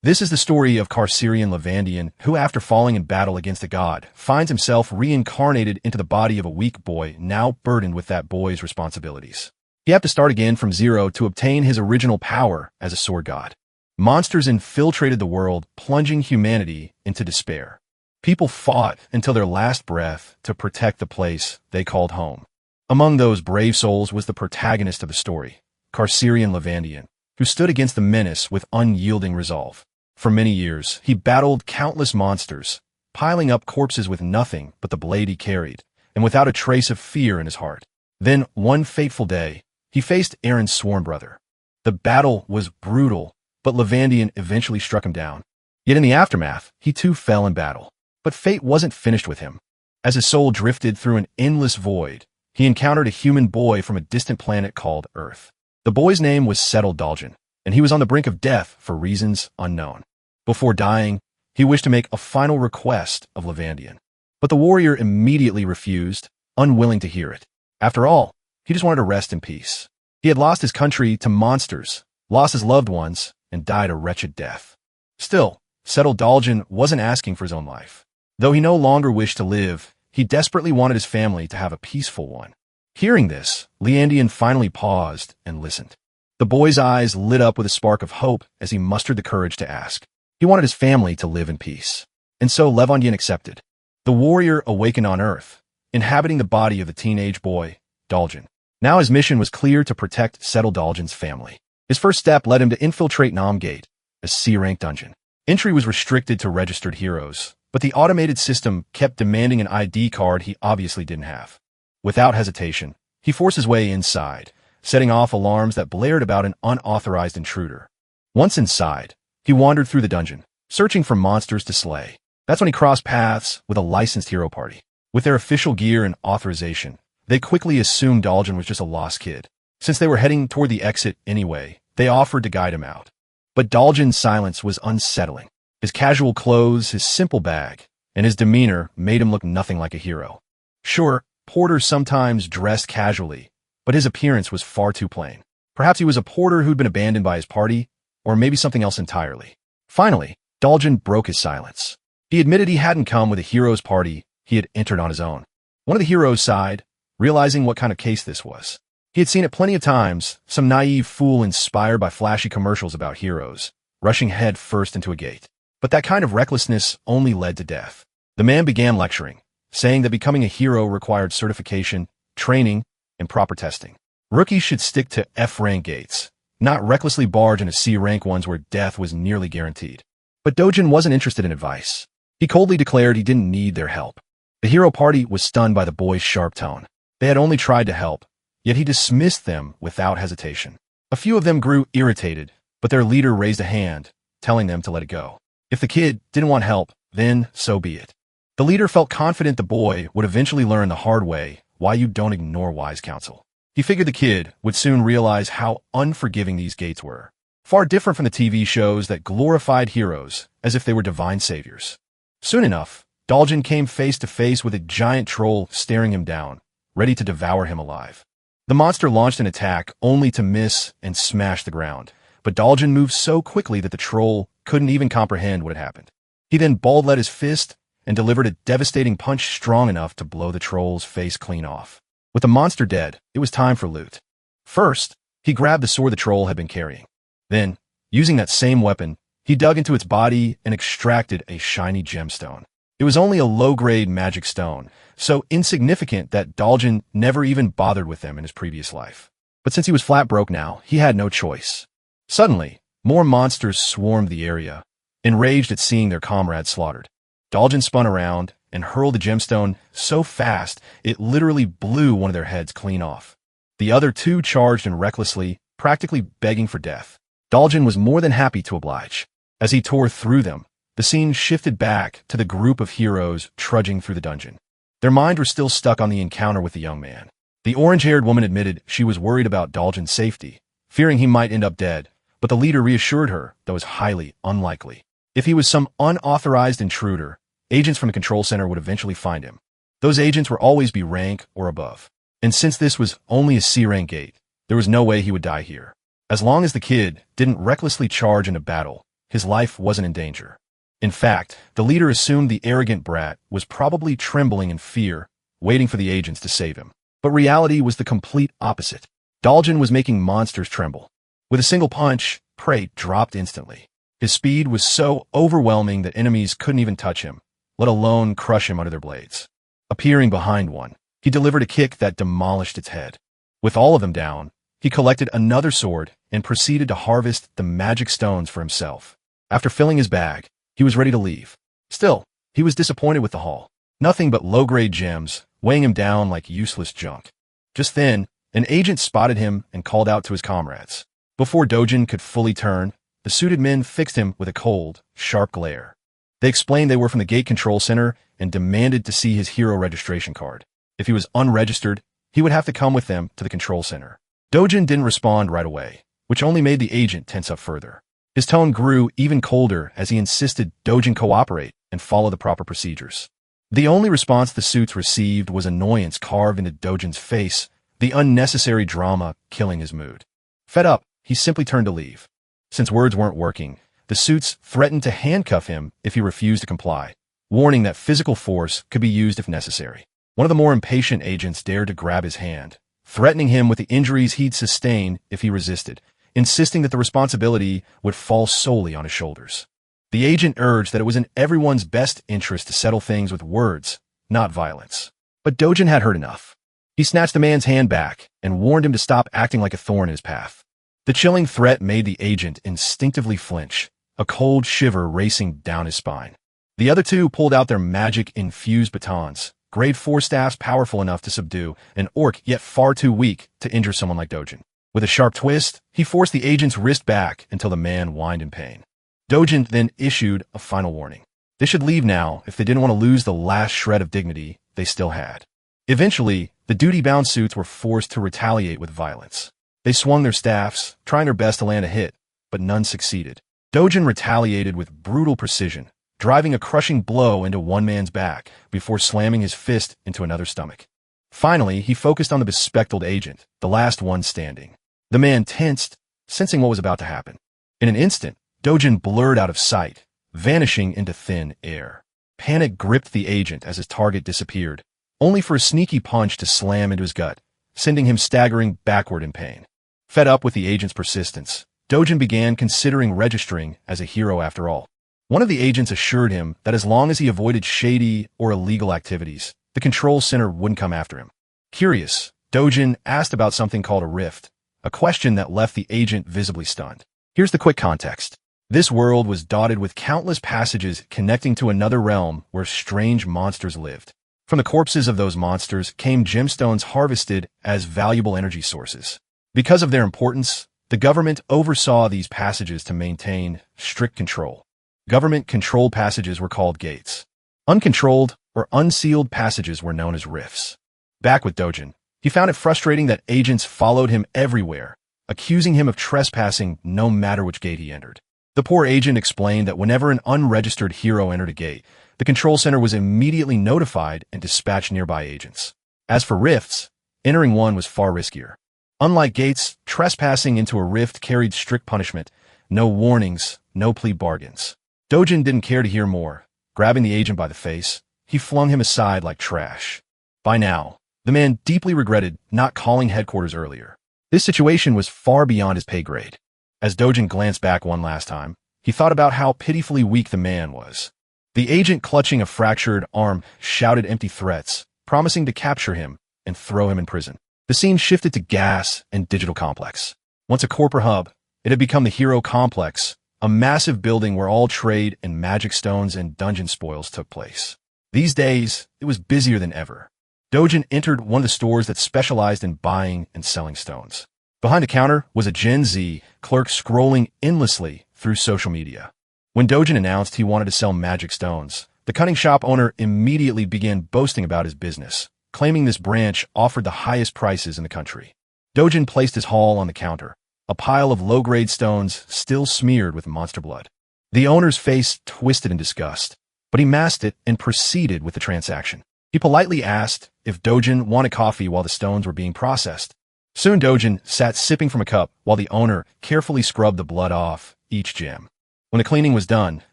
This is the story of Carcerian Levandian, who after falling in battle against a god, finds himself reincarnated into the body of a weak boy, now burdened with that boy's responsibilities. He had to start again from zero to obtain his original power as a sword god. Monsters infiltrated the world, plunging humanity into despair. People fought until their last breath to protect the place they called home. Among those brave souls was the protagonist of the story, Carcerian Levandian, who stood against the menace with unyielding resolve. For many years, he battled countless monsters, piling up corpses with nothing but the blade he carried, and without a trace of fear in his heart. Then, one fateful day, he faced Aaron's sworn brother. The battle was brutal, but Levandian eventually struck him down. Yet in the aftermath, he too fell in battle. But fate wasn't finished with him. As his soul drifted through an endless void, he encountered a human boy from a distant planet called Earth. The boy's name was Settle Daljan, and he was on the brink of death for reasons unknown. Before dying, he wished to make a final request of Levandian. But the warrior immediately refused, unwilling to hear it. After all, he just wanted to rest in peace. He had lost his country to monsters, lost his loved ones, and died a wretched death. Still, Settle Daljan wasn't asking for his own life. Though he no longer wished to live, he desperately wanted his family to have a peaceful one. Hearing this, Levandian finally paused and listened. The boy's eyes lit up with a spark of hope as he mustered the courage to ask. He wanted his family to live in peace. And so Levandian accepted. The warrior awakened on Earth, inhabiting the body of the teenage boy, Daljan. Now his mission was clear: to protect Settle Daljan's family. His first step led him to infiltrate Nam Gate, a C-rank dungeon. Entry was restricted to registered heroes, but the automated system kept demanding an ID card he obviously didn't have. Without hesitation, he forced his way inside, setting off alarms that blared about an unauthorized intruder. Once inside, he wandered through the dungeon, searching for monsters to slay. That's when he crossed paths with a licensed hero party. With their official gear and authorization, they quickly assumed Daljan was just a lost kid. Since they were heading toward the exit anyway, they offered to guide him out. But Daljan's silence was unsettling. His casual clothes, his simple bag, and his demeanor made him look nothing like a hero. Sure, porters sometimes dressed casually, but his appearance was far too plain. Perhaps he was a porter who'd been abandoned by his party, or maybe something else entirely. Finally, Daljan broke his silence. He admitted he hadn't come with a hero's party, he had entered on his own. One of the heroes sighed, realizing what kind of case this was. He had seen it plenty of times, some naive fool inspired by flashy commercials about heroes, rushing head first into a gate. But that kind of recklessness only led to death. The man began lecturing, saying that becoming a hero required certification, training, and proper testing. Rookies should stick to F-rank gates, not recklessly barge into C-rank ones where death was nearly guaranteed. But Daljan wasn't interested in advice. He coldly declared he didn't need their help. The hero party was stunned by the boy's sharp tone. They had only tried to help, yet he dismissed them without hesitation. A few of them grew irritated, but their leader raised a hand, telling them to let it go. If the kid didn't want help, then so be it. The leader felt confident the boy would eventually learn the hard way why you don't ignore wise counsel. He figured the kid would soon realize how unforgiving these gates were, far different from the TV shows that glorified heroes as if they were divine saviors. Soon enough, Daljan came face to face with a giant troll staring him down, ready to devour him alive. The monster launched an attack only to miss and smash the ground, but Daljan moved so quickly that the troll couldn't even comprehend what had happened. He then ball-led his fist and delivered a devastating punch strong enough to blow the troll's face clean off. With the monster dead, it was time for loot. First, he grabbed the sword the troll had been carrying. Then, using that same weapon, he dug into its body and extracted a shiny gemstone. It was only a low-grade magic stone, so insignificant that Daljan never even bothered with them in his previous life. But since he was flat broke now, he had no choice. Suddenly, more monsters swarmed the area, enraged at seeing their comrades slaughtered. Daljan spun around and hurled the gemstone so fast it literally blew one of their heads clean off. The other two charged in recklessly, practically begging for death. Daljan was more than happy to oblige. As he tore through them, the scene shifted back to the group of heroes trudging through the dungeon. Their minds were still stuck on the encounter with the young man. The orange-haired woman admitted she was worried about Daljan's safety, fearing he might end up dead, but the leader reassured her that was highly unlikely. If he was some unauthorized intruder, agents from the control center would eventually find him. Those agents would always be rank or above. And since this was only a C-rank gate, there was no way he would die here. As long as the kid didn't recklessly charge into battle, his life wasn't in danger. In fact, the leader assumed the arrogant brat was probably trembling in fear, waiting for the agents to save him. But reality was the complete opposite. Daljin was making monsters tremble. With a single punch, prey dropped instantly. His speed was so overwhelming that enemies couldn't even touch him, let alone crush him under their blades. Appearing behind one, he delivered a kick that demolished its head. With all of them down, he collected another sword and proceeded to harvest the magic stones for himself. After filling his bag, he was ready to leave. Still, he was disappointed with the haul. Nothing but low-grade gems, weighing him down like useless junk. Just then, an agent spotted him and called out to his comrades. Before Dojin could fully turn, the suited men fixed him with a cold, sharp glare. They explained they were from the gate control center and demanded to see his hero registration card. If he was unregistered, he would have to come with them to the control center. Dojin didn't respond right away, which only made the agent tense up further. His tone grew even colder as he insisted Dojin cooperate and follow the proper procedures. The only response the suits received was annoyance carved into Dojin's face, the unnecessary drama killing his mood. Fed up, he simply turned to leave. Since words weren't working, the suits threatened to handcuff him if he refused to comply, warning that physical force could be used if necessary. One of the more impatient agents dared to grab his hand, threatening him with the injuries he'd sustain if he resisted, insisting that the responsibility would fall solely on his shoulders. The agent urged that it was in everyone's best interest to settle things with words, not violence. But Dojin had heard enough. He snatched the man's hand back and warned him to stop acting like a thorn in his path. The chilling threat made the agent instinctively flinch, a cold shiver racing down his spine. The other two pulled out their magic-infused batons, grade 4 staffs powerful enough to subdue an orc yet far too weak to injure someone like Dojin. With a sharp twist, he forced the agent's wrist back until the man whined in pain. Dojin then issued a final warning. They should leave now if they didn't want to lose the last shred of dignity they still had. Eventually, the duty-bound suits were forced to retaliate with violence. They swung their staffs, trying their best to land a hit, but none succeeded. Dojin retaliated with brutal precision, driving a crushing blow into one man's back before slamming his fist into another's stomach. Finally, he focused on the bespectacled agent, the last one standing. The man tensed, sensing what was about to happen. In an instant, Dojin blurred out of sight, vanishing into thin air. Panic gripped the agent as his target disappeared, only for a sneaky punch to slam into his gut, sending him staggering backward in pain. Fed up with the agent's persistence, Dojin began considering registering as a hero after all. One of the agents assured him that as long as he avoided shady or illegal activities, the control center wouldn't come after him. Curious, Dojin asked about something called a rift, a question that left the agent visibly stunned. Here's the quick context. This world was dotted with countless passages connecting to another realm where strange monsters lived. From the corpses of those monsters came gemstones harvested as valuable energy sources. Because of their importance, the government oversaw these passages to maintain strict control. Government-controlled passages were called gates. Uncontrolled or unsealed passages were known as rifts. Back with Dojin, he found it frustrating that agents followed him everywhere, accusing him of trespassing no matter which gate he entered. The poor agent explained that whenever an unregistered hero entered a gate, the control center was immediately notified and dispatched nearby agents. As for rifts, entering one was far riskier. Unlike gates, trespassing into a rift carried strict punishment, no warnings, no plea bargains. Dojin didn't care to hear more. Grabbing the agent by the face, he flung him aside like trash. By now, the man deeply regretted not calling headquarters earlier. This situation was far beyond his pay grade. As Dojin glanced back one last time, he thought about how pitifully weak the man was. The agent, clutching a fractured arm, shouted empty threats, promising to capture him and throw him in prison. The scene shifted to gas and digital complex. Once a corporate hub, it had become the Hero Complex, a massive building where all trade in magic stones and dungeon spoils took place. These days, it was busier than ever. Dojin entered one of the stores that specialized in buying and selling stones. Behind the counter was a Gen Z clerk scrolling endlessly through social media. When Dojin announced he wanted to sell magic stones, the cunning shop owner immediately began boasting about his business, claiming this branch offered the highest prices in the country. Dojin placed his haul on the counter, a pile of low-grade stones still smeared with monster blood. The owner's face twisted in disgust, but he masked it and proceeded with the transaction. He politely asked if Dojin wanted coffee while the stones were being processed. Soon Dojin sat sipping from a cup while the owner carefully scrubbed the blood off each gem. When the cleaning was done,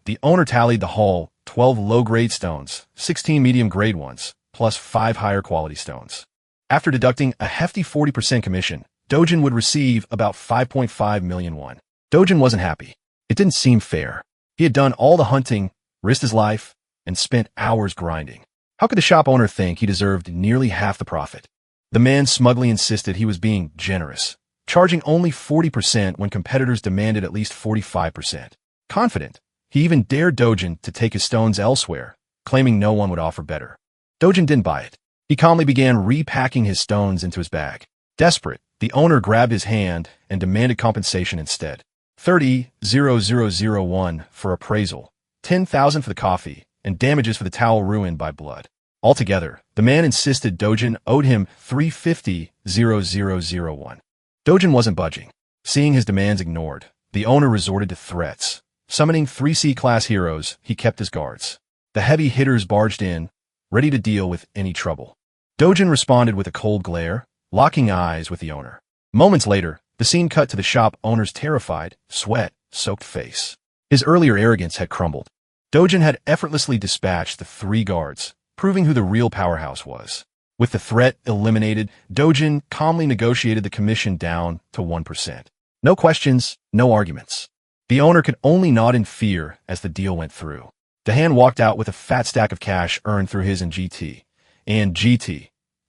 the owner tallied the haul: 12 low-grade stones, 16 medium-grade ones, plus 5 higher-quality stones. After deducting a hefty 40% commission, Dojin would receive about 5.5 million won. Dojin wasn't happy. It didn't seem fair. He had done all the hunting, risked his life, and spent hours grinding. How could the shop owner think he deserved nearly half the profit? The man smugly insisted he was being generous, charging only 40% when competitors demanded at least 45%. Confident, he even dared Dojin to take his stones elsewhere, claiming no one would offer better. Dojin didn't buy it. He calmly began repacking his stones into his bag. Desperate, the owner grabbed his hand and demanded compensation instead. 30,001 for appraisal, 10,000 for the coffee, and damages for the towel ruined by blood. Altogether, the man insisted Dojin owed him 350,001. Dojin wasn't budging. Seeing his demands ignored, the owner resorted to threats. Summoning 3 C-class heroes, he kept his guards. The heavy hitters barged in, ready to deal with any trouble. Dojin responded with a cold glare, locking eyes with the owner. Moments later, the scene cut to the shop owner's terrified, sweat-soaked face. His earlier arrogance had crumbled. Dojin had effortlessly dispatched the 3 guards, proving who the real powerhouse was. With the threat eliminated, Dojin calmly negotiated the commission down to 1%. No questions, no arguments. The owner could only nod in fear as the deal went through. Dehan walked out with a fat stack of cash earned through his and GT.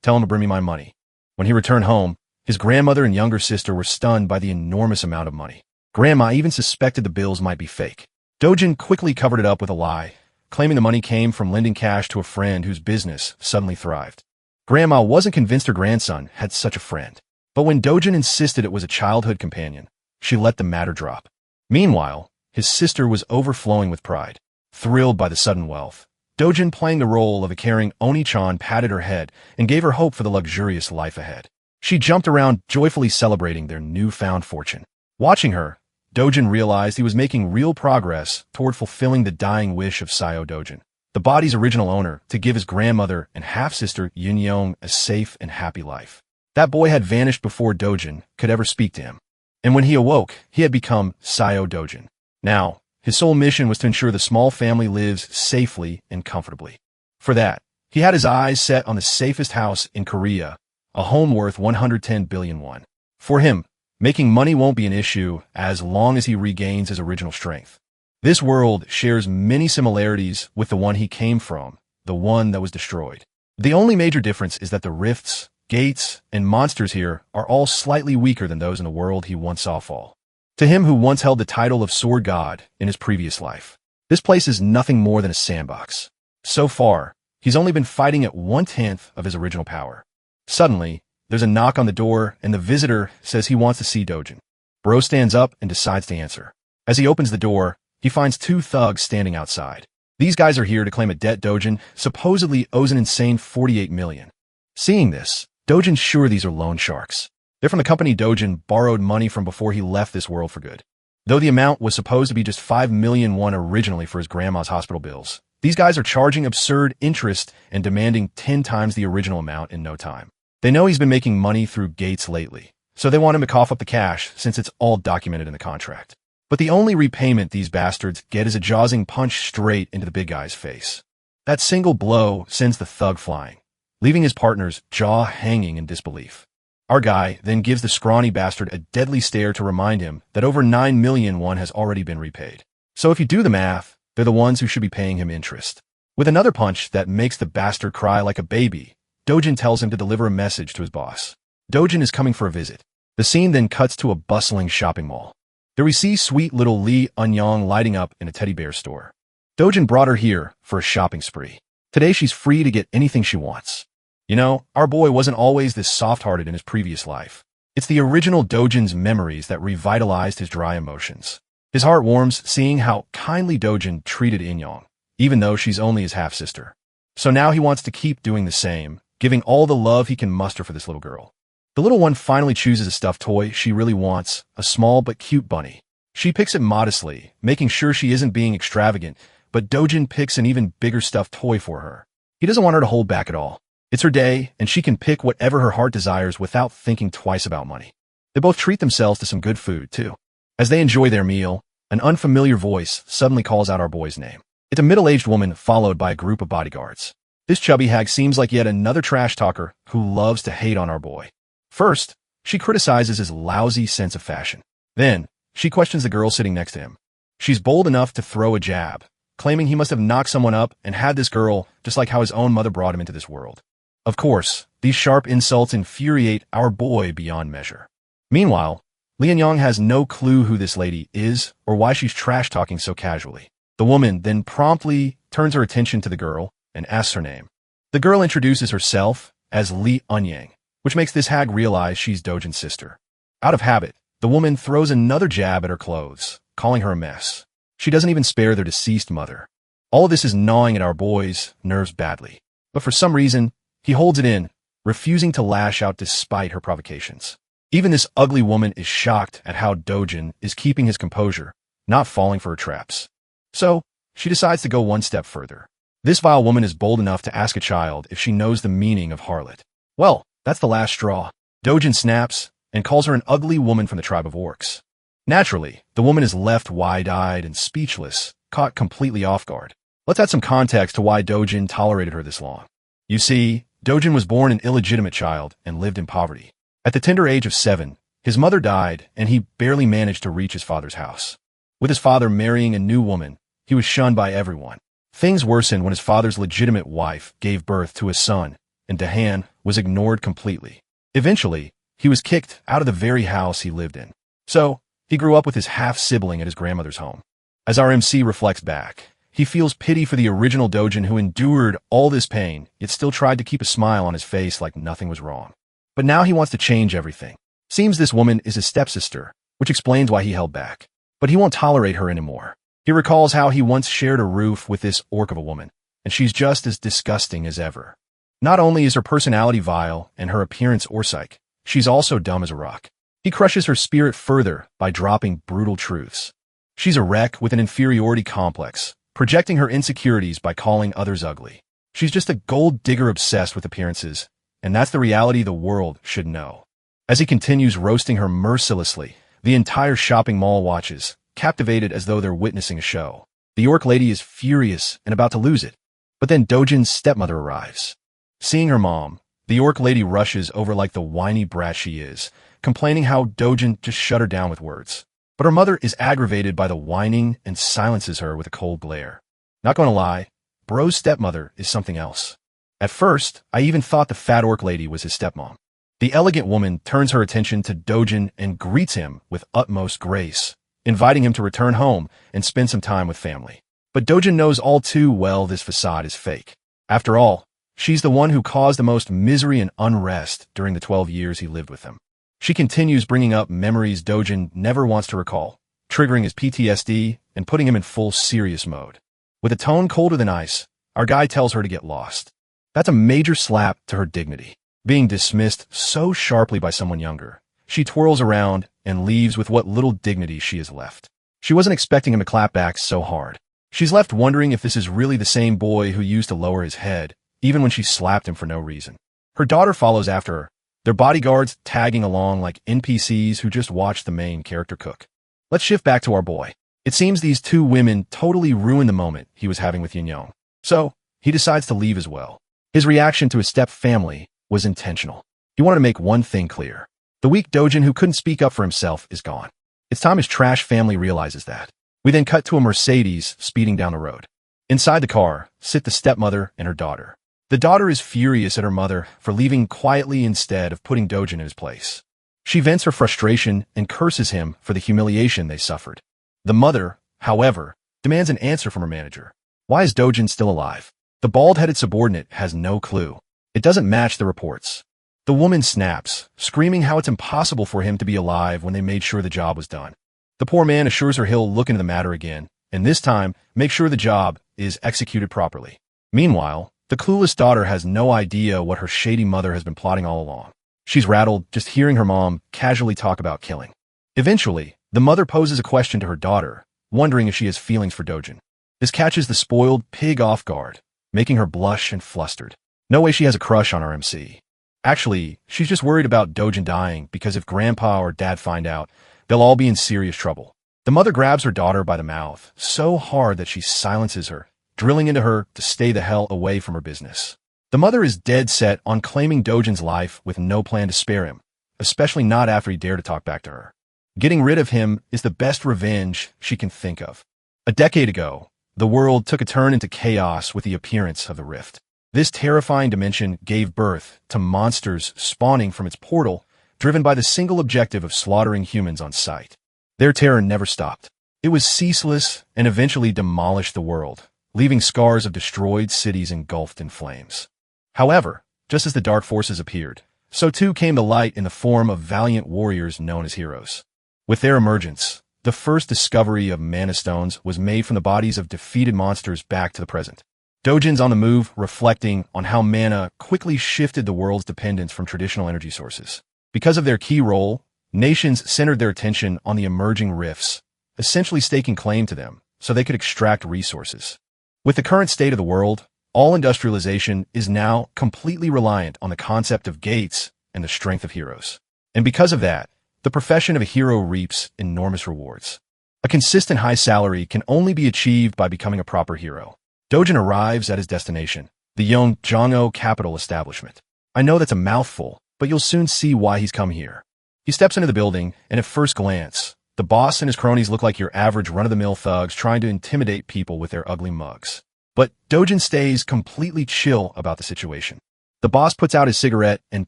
Tell him to bring me my money. When he returned home, his grandmother and younger sister were stunned by the enormous amount of money. Grandma even suspected the bills might be fake. Dojin quickly covered it up with a lie, claiming the money came from lending cash to a friend whose business suddenly thrived. Grandma wasn't convinced her grandson had such a friend. But when Dojin insisted it was a childhood companion, she let the matter drop. Meanwhile, his sister was overflowing with pride. Thrilled by the sudden wealth, Dojin, playing the role of a caring Oni-chan, patted her head and gave her hope for the luxurious life ahead. She jumped around, joyfully celebrating their newfound fortune. Watching her, Dojin realized he was making real progress toward fulfilling the dying wish of Sayo Dojin, the body's original owner, to give his grandmother and half-sister Yin-Yong a safe and happy life. That boy had vanished before Dojin could ever speak to him. And when he awoke, he had become Sayo Dojin. Now, his sole mission was to ensure the small family lives safely and comfortably. For that, he had his eyes set on the safest house in Korea, a home worth 110 billion won. For him, making money won't be an issue as long as he regains his original strength. This world shares many similarities with the one he came from, the one that was destroyed. The only major difference is that the rifts, gates, and monsters here are all slightly weaker than those in the world he once saw fall. To him who once held the title of Sword God in his previous life, this place is nothing more than a sandbox. So far, he's only been fighting at 1/10 of his original power. Suddenly, there's a knock on the door and the visitor says he wants to see Dojin. Bro stands up and decides to answer. As he opens the door, he finds 2 thugs standing outside. These guys are here to claim a debt Dojin supposedly owes an insane 48 million. Seeing this, Dojin's sure these are loan sharks. They're from the company Dojin borrowed money from before he left this world for good. Though the amount was supposed to be just 5 million won originally for his grandma's hospital bills, these guys are charging absurd interest and demanding 10 times the original amount in no time. They know he's been making money through gates lately, so they want him to cough up the cash since it's all documented in the contract. But the only repayment these bastards get is a jazzing punch straight into the big guy's face. That single blow sends the thug flying, leaving his partner's jaw hanging in disbelief. Our guy then gives the scrawny bastard a deadly stare to remind him that over 9 million won has already been repaid. So if you do the math, they're the ones who should be paying him interest. With another punch that makes the bastard cry like a baby, Dojin tells him to deliver a message to his boss. Dojin is coming for a visit. The scene then cuts to a bustling shopping mall. There we see sweet little Lee Eun-young lighting up in a teddy bear store. Dojin brought her here for a shopping spree. Today she's free to get anything she wants. You know, our boy wasn't always this soft-hearted in his previous life. It's the original Dojin's memories that revitalized his dry emotions. His heart warms seeing how kindly Dojin treated In-young, even though she's only his half-sister. So now he wants to keep doing the same, giving all the love he can muster for this little girl. The little one finally chooses a stuffed toy she really wants, a small but cute bunny. She picks it modestly, making sure she isn't being extravagant, but Dojin picks an even bigger stuffed toy for her. He doesn't want her to hold back at all. It's her day, and she can pick whatever her heart desires without thinking twice about money. They both treat themselves to some good food, too. As they enjoy their meal, An unfamiliar voice suddenly calls out our boy's name. It's a middle-aged woman followed by a group of bodyguards. This chubby hag seems like yet another trash talker who loves to hate on our boy. First, she criticizes his lousy sense of fashion. Then, she questions the girl sitting next to him. She's bold enough to throw a jab, claiming he must have knocked someone up and had this girl just like how his own mother brought him into this world. Of course, these sharp insults infuriate our boy beyond measure. Meanwhile, Lian Yang has no clue who this lady is or why she's trash-talking so casually. The woman then promptly turns her attention to the girl and asks her name. The girl introduces herself as Li Enyang, which makes this hag realize she's Dojin's sister. Out of habit, the woman throws another jab at her clothes, calling her a mess. She doesn't even spare their deceased mother. All of this is gnawing at our boy's nerves badly. But for some reason, he holds it in, refusing to lash out despite her provocations. Even this ugly woman is shocked at how Dojin is keeping his composure, not falling for her traps. So, she decides to go one step further. This vile woman is bold enough to ask a child if she knows the meaning of harlot. Well, that's the last straw. Dojin snaps and calls her an ugly woman from the tribe of orcs. Naturally, the woman is left wide-eyed and speechless, caught completely off guard. Let's add some context to why Dojin tolerated her this long. You see, Dojin was born an illegitimate child and lived in poverty. At the tender age of 7, his mother died and he barely managed to reach his father's house. With his father marrying a new woman, he was shunned by everyone. Things worsened when his father's legitimate wife gave birth to a son, and Dahan was ignored completely. Eventually, he was kicked out of the very house he lived in. So, he grew up with his half-sibling at his grandmother's home. As our MC reflects back, he feels pity for the original Dojin who endured all this pain, yet still tried to keep a smile on his face like nothing was wrong. But now he wants to change everything. Seems this woman is his stepsister, which explains why he held back. But he won't tolerate her anymore. He recalls how he once shared a roof with this orc of a woman, and she's just as disgusting as ever. Not only is her personality vile and her appearance orsic, she's also dumb as a rock. He crushes her spirit further by dropping brutal truths. She's a wreck with an inferiority complex, projecting her insecurities by calling others ugly. She's just a gold digger obsessed with appearances, and that's the reality the world should know. As he continues roasting her mercilessly, the entire shopping mall watches, captivated as though they're witnessing a show. The orc lady is furious and about to lose it. But then Dojin's stepmother arrives. Seeing her mom, the orc lady rushes over like the whiny brat she is, complaining how Dojin just shut her down with words. But her mother is aggravated by the whining and silences her with a cold glare. Not gonna lie, Bro's stepmother is something else. At first, I even thought the fat orc lady was his stepmom. The elegant woman turns her attention to Dojin and greets him with utmost grace, inviting him to return home and spend some time with family. But Dojin knows all too well this facade is fake. After all, she's the one who caused the most misery and unrest during the 12 years he lived with them. She continues bringing up memories Dojin never wants to recall, triggering his PTSD and putting him in full serious mode. With a tone colder than ice, our guy tells her to get lost. That's a major slap to her dignity. Being dismissed so sharply by someone younger, she twirls around and leaves with what little dignity she has left. She wasn't expecting him to clap back so hard. She's left wondering if this is really the same boy who used to lower his head, even when she slapped him for no reason. Her daughter follows after her, their bodyguards tagging along like NPCs who just watched the main character cook. Let's shift back to our boy. It seems these two women totally ruined the moment he was having with Yin Yang. So, he decides to leave as well. His reaction to his step-family was intentional. He wanted to make one thing clear. The weak Dojin who couldn't speak up for himself is gone. It's time his trash family realizes that. We then cut to a Mercedes speeding down the road. Inside the car sit the stepmother and her daughter. The daughter is furious at her mother for leaving quietly instead of putting Dojin in his place. She vents her frustration and curses him for the humiliation they suffered. The mother, however, demands an answer from her manager. Why is Dojin still alive? The bald-headed subordinate has no clue. It doesn't match the reports. The woman snaps, screaming how it's impossible for him to be alive when they made sure the job was done. The poor man assures her he'll look into the matter again, and this time, make sure the job is executed properly. Meanwhile, the clueless daughter has no idea what her shady mother has been plotting all along. She's rattled just hearing her mom casually talk about killing. Eventually, the mother poses a question to her daughter, wondering if she has feelings for Dojin. This catches the spoiled pig off guard, making her blush and flustered. No way she has a crush on our MC. Actually, she's just worried about Dojin dying because if grandpa or dad find out, they'll all be in serious trouble. The mother grabs her daughter by the mouth so hard that she silences her, drilling into her to stay the hell away from her business. The mother is dead set on claiming Dojin's life with no plan to spare him, especially not after he dared to talk back to her. Getting rid of him is the best revenge she can think of. A decade ago, the world took a turn into chaos with the appearance of the rift. This terrifying dimension gave birth to monsters spawning from its portal, driven by the single objective of slaughtering humans on sight. Their terror never stopped. It was ceaseless and eventually demolished the world, leaving scars of destroyed cities engulfed in flames. However, just as the dark forces appeared, so too came the light in the form of valiant warriors known as heroes. With their emergence, the first discovery of mana stones was made from the bodies of defeated monsters back to the present. Dojin's on the move, reflecting on how mana quickly shifted the world's dependence from traditional energy sources. Because of their key role, nations centered their attention on the emerging rifts, essentially staking claim to them so they could extract resources. With the current state of the world, all industrialization is now completely reliant on the concept of gates and the strength of heroes. And because of that, the profession of a hero reaps enormous rewards. A consistent high salary can only be achieved by becoming a proper hero. Dojin arrives at his destination, the Yongzhongo capital establishment. I know that's a mouthful, but you'll soon see why he's come here. He steps into the building, and at first glance, the boss and his cronies look like your average run-of-the-mill thugs trying to intimidate people with their ugly mugs. But Dojin stays completely chill about the situation. The boss puts out his cigarette and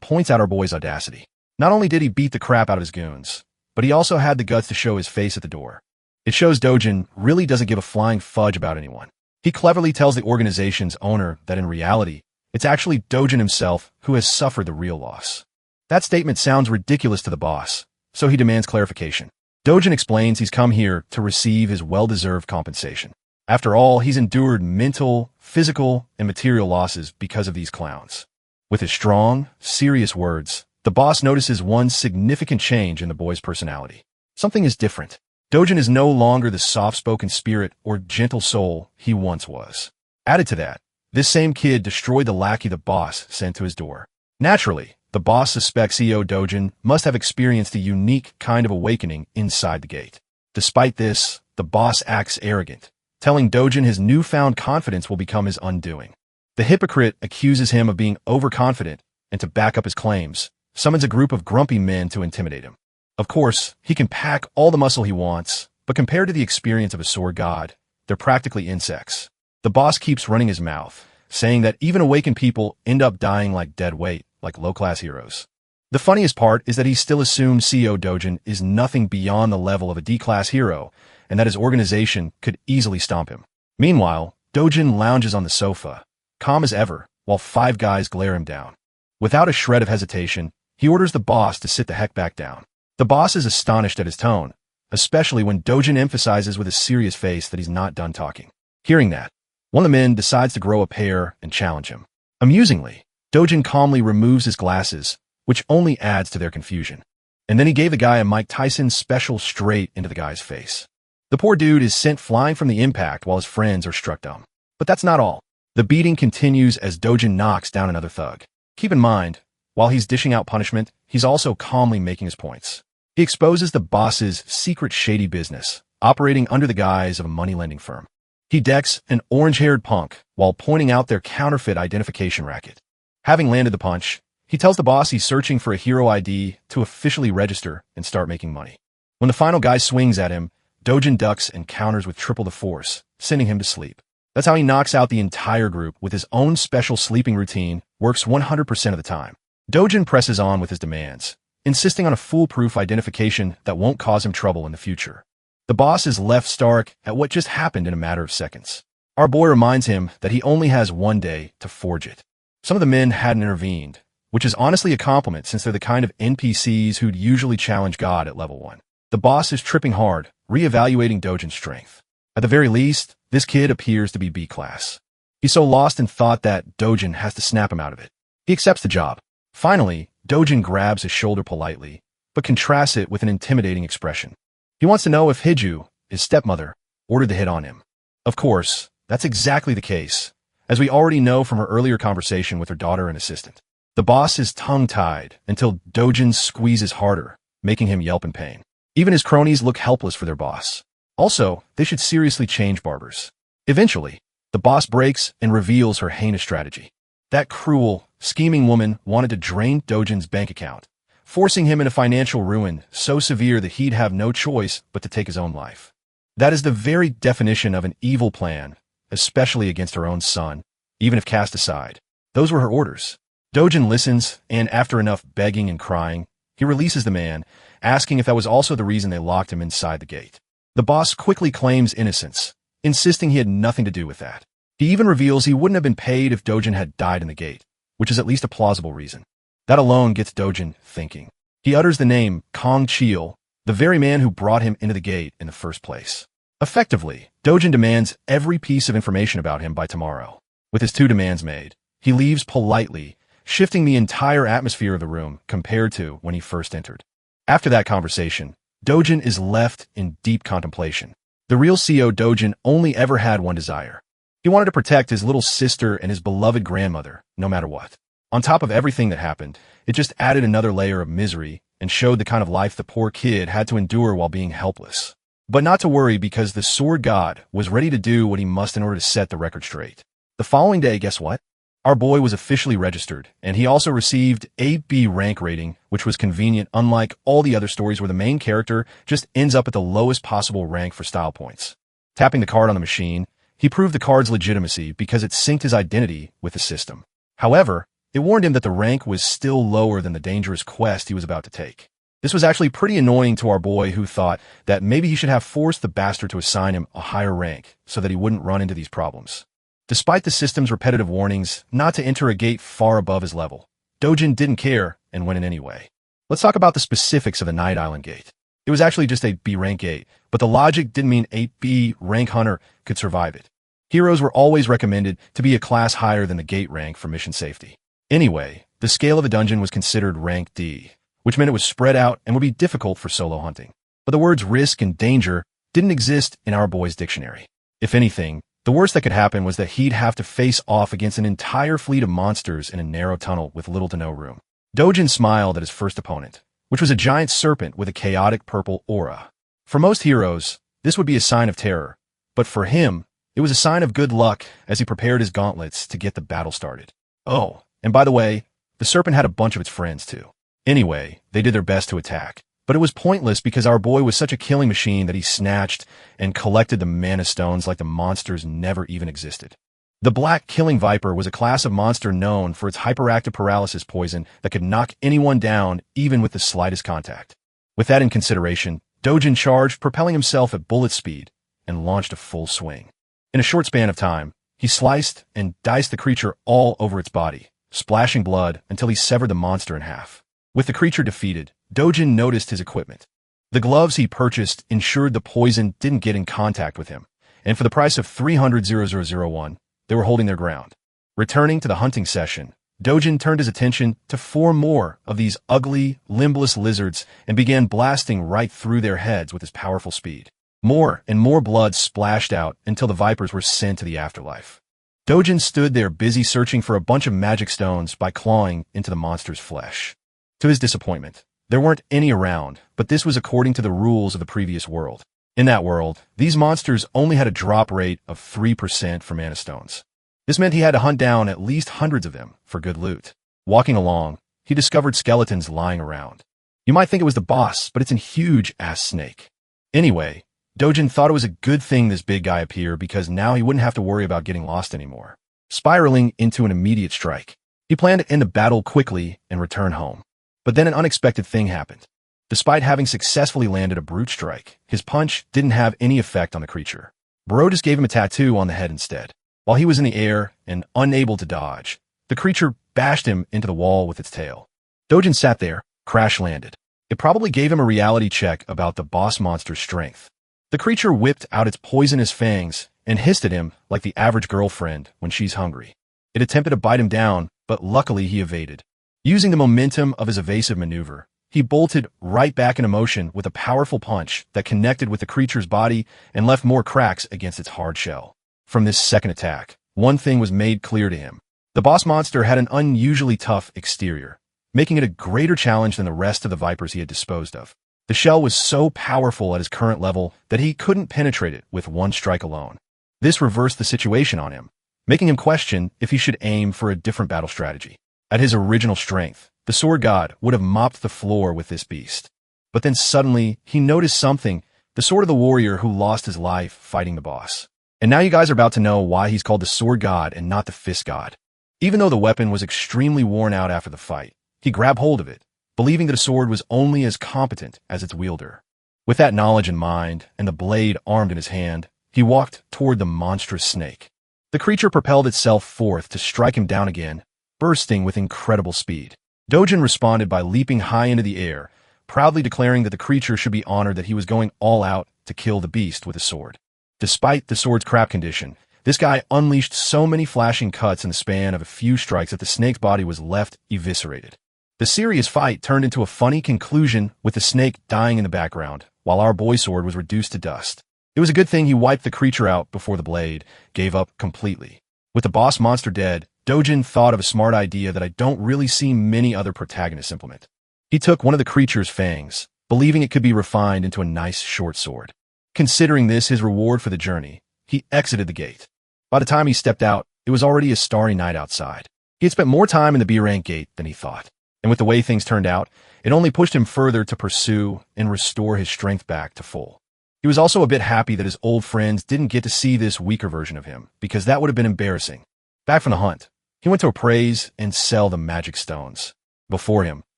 points out our boy's audacity. Not only did he beat the crap out of his goons, but he also had the guts to show his face at the door. It shows Dojin really doesn't give a flying fudge about anyone. He cleverly tells the organization's owner that in reality, it's actually Dojin himself who has suffered the real loss. That statement sounds ridiculous to the boss, so he demands clarification. Dojin explains he's come here to receive his well-deserved compensation. After all, he's endured mental, physical, and material losses because of these clowns. With his strong, serious words, the boss notices one significant change in the boy's personality. Something is different. Dojin is no longer the soft-spoken spirit or gentle soul he once was. Added to that, this same kid destroyed the lackey the boss sent to his door. Naturally, the boss suspects CEO Dojin must have experienced a unique kind of awakening inside the gate. Despite this, the boss acts arrogant, telling Dojin his newfound confidence will become his undoing. The hypocrite accuses him of being overconfident and to back up his claims, summons a group of grumpy men to intimidate him. Of course, he can pack all the muscle he wants, but compared to the experience of a sword god, they're practically insects. The boss keeps running his mouth, saying that even awakened people end up dying like dead weight, like low-class heroes. The funniest part is that he still assumes CEO Dojin is nothing beyond the level of a D-class hero, and that his organization could easily stomp him. Meanwhile, Dojin lounges on the sofa, calm as ever, while five guys glare him down. Without a shred of hesitation, he orders the boss to sit the heck back down. The boss is astonished at his tone, especially when Dojin emphasizes with a serious face that he's not done talking. Hearing that, one of the men decides to grow a pair and challenge him. Amusingly, Dojin calmly removes his glasses, which only adds to their confusion. And then he gave the guy a Mike Tyson special straight into the guy's face. The poor dude is sent flying from the impact while his friends are struck dumb. But that's not all. The beating continues as Dojin knocks down another thug. Keep in mind, while he's dishing out punishment, he's also calmly making his points. He exposes the boss's secret shady business, operating under the guise of a money-lending firm. He decks an orange-haired punk while pointing out their counterfeit identification racket. Having landed the punch, he tells the boss he's searching for a hero ID to officially register and start making money. When the final guy swings at him, Dojin ducks and counters with triple the force, sending him to sleep. That's how he knocks out the entire group with his own special sleeping routine, works 100% of the time. Dojin presses on with his demands, insisting on a foolproof identification that won't cause him trouble in the future. The boss is left stark at what just happened in a matter of seconds. Our boy reminds him that he only has one day to forge it. Some of the men hadn't intervened, which is honestly a compliment since they're the kind of NPCs who'd usually challenge God at level 1. The boss is tripping hard, re-evaluating Dojin's strength. At the very least, this kid appears to be B-class. He's so lost in thought that Dojin has to snap him out of it. He accepts the job. Finally, Dojin grabs his shoulder politely, but contrasts it with an intimidating expression. He wants to know if Hiju, his stepmother, ordered the hit on him. Of course, that's exactly the case, as we already know from her earlier conversation with her daughter and assistant. The boss is tongue-tied until Dojin squeezes harder, making him yelp in pain. Even his cronies look helpless for their boss. Also, they should seriously change barbers. Eventually, the boss breaks and reveals her heinous strategy. That cruel, scheming woman wanted to drain Dojin's bank account, forcing him into financial ruin so severe that he'd have no choice but to take his own life. That is the very definition of an evil plan, especially against her own son, even if cast aside. Those were her orders. Dojin listens, and after enough begging and crying, he releases the man, asking if that was also the reason they locked him inside the gate. The boss quickly claims innocence, insisting he had nothing to do with that. He even reveals he wouldn't have been paid if Dojin had died in the gate, which is at least a plausible reason. That alone gets Dojin thinking. He utters the name Kong Cheel, the very man who brought him into the gate in the first place. Effectively, Dojin demands every piece of information about him by tomorrow. With his 2 demands made, he leaves politely, shifting the entire atmosphere of the room compared to when he first entered. After that conversation, Dojin is left in deep contemplation. The real CO Dojin only ever had one desire. He wanted to protect his little sister and his beloved grandmother, no matter what. On top of everything that happened, it just added another layer of misery and showed the kind of life the poor kid had to endure while being helpless. But not to worry, because the sword god was ready to do what he must in order to set the record straight. The following day, guess what? Our boy was officially registered, and he also received 8B rank rating, which was convenient, unlike all the other stories where the main character just ends up at the lowest possible rank for style points. Tapping the card on the machine, he proved the card's legitimacy because it synced his identity with the system. However, it warned him that the rank was still lower than the dangerous quest he was about to take. This was actually pretty annoying to our boy, who thought that maybe he should have forced the bastard to assign him a higher rank so that he wouldn't run into these problems. Despite the system's repetitive warnings not to enter a gate far above his level, Dojin didn't care and went in anyway. Let's talk about the specifics of the Night Island gate. It was actually just a B rank gate, but the logic didn't mean 8B rank hunter could survive it. Heroes were always recommended to be a class higher than the gate rank for mission safety. Anyway, the scale of the dungeon was considered rank D, which meant it was spread out and would be difficult for solo hunting. But the words risk and danger didn't exist in our boy's dictionary. If anything, the worst that could happen was that he'd have to face off against an entire fleet of monsters in a narrow tunnel with little to no room. Dojin smiled at his first opponent, which was a giant serpent with a chaotic purple aura. For most heroes, this would be a sign of terror, but for him, it was a sign of good luck as he prepared his gauntlets to get the battle started. Oh, and by the way, the serpent had a bunch of its friends too. Anyway, they did their best to attack, but it was pointless because our boy was such a killing machine that he snatched and collected the mana stones like the monsters never even existed. The Black Killing Viper was a class of monster known for its hyperactive paralysis poison that could knock anyone down even with the slightest contact. With that in consideration, Dojin charged, propelling himself at bullet speed, and launched a full swing. In a short span of time, he sliced and diced the creature all over its body, splashing blood until he severed the monster in half. With the creature defeated, Dojin noticed his equipment. The gloves he purchased ensured the poison didn't get in contact with him, and for the price of 300,001, they were holding their ground. Returning to the hunting session, Dojin turned his attention to 4 more of these ugly, limbless lizards and began blasting right through their heads with his powerful speed. More and more blood splashed out until the vipers were sent to the afterlife. Dojin stood there busy searching for a bunch of magic stones by clawing into the monster's flesh. To his disappointment, there weren't any around, but this was according to the rules of the previous world. In that world, these monsters only had a drop rate of 3% for mana stones. This meant he had to hunt down at least hundreds of them for good loot. Walking along, he discovered skeletons lying around. You might think it was the boss, but it's a huge-ass snake. Anyway, Dojin thought it was a good thing this big guy appeared because now he wouldn't have to worry about getting lost anymore. Spiraling into an immediate strike, he planned to end the battle quickly and return home. But then an unexpected thing happened. Despite having successfully landed a brute strike, his punch didn't have any effect on the creature. Bro just gave him a tattoo on the head instead. While he was in the air and unable to dodge, the creature bashed him into the wall with its tail. Dojin sat there, crash-landed. It probably gave him a reality check about the boss monster's strength. The creature whipped out its poisonous fangs and hissed at him like the average girlfriend when she's hungry. It attempted to bite him down, but luckily he evaded. Using the momentum of his evasive maneuver, he bolted right back into motion with a powerful punch that connected with the creature's body and left more cracks against its hard shell. From this second attack, one thing was made clear to him. The boss monster had an unusually tough exterior, making it a greater challenge than the rest of the vipers he had disposed of. The shell was so powerful at his current level that he couldn't penetrate it with one strike alone. This reversed the situation on him, making him question if he should aim for a different battle strategy. At his original strength, the sword god would have mopped the floor with this beast. But then suddenly, he noticed something, the sword of the warrior who lost his life fighting the boss. And now you guys are about to know why he's called the sword god and not the fist god. Even though the weapon was extremely worn out after the fight, he grabbed hold of it, believing that a sword was only as competent as its wielder. With that knowledge in mind, and the blade armed in his hand, he walked toward the monstrous snake. The creature propelled itself forth to strike him down again, bursting with incredible speed. Dojin responded by leaping high into the air, proudly declaring that the creature should be honored that he was going all out to kill the beast with a sword. Despite the sword's crap condition, this guy unleashed so many flashing cuts in the span of a few strikes that the snake's body was left eviscerated. The serious fight turned into a funny conclusion with the snake dying in the background, while our boy sword was reduced to dust. It was a good thing he wiped the creature out before the blade gave up completely. With the boss monster dead, Dojin thought of a smart idea that I don't really see many other protagonists implement. He took one of the creature's fangs, believing it could be refined into a nice short sword. Considering this his reward for the journey, he exited the gate. By the time he stepped out, it was already a starry night outside. He had spent more time in the B-rank gate than he thought, and with the way things turned out, it only pushed him further to pursue and restore his strength back to full. He was also a bit happy that his old friends didn't get to see this weaker version of him, because that would have been embarrassing. Back from the hunt, he went to appraise and sell the magic stones. Before him,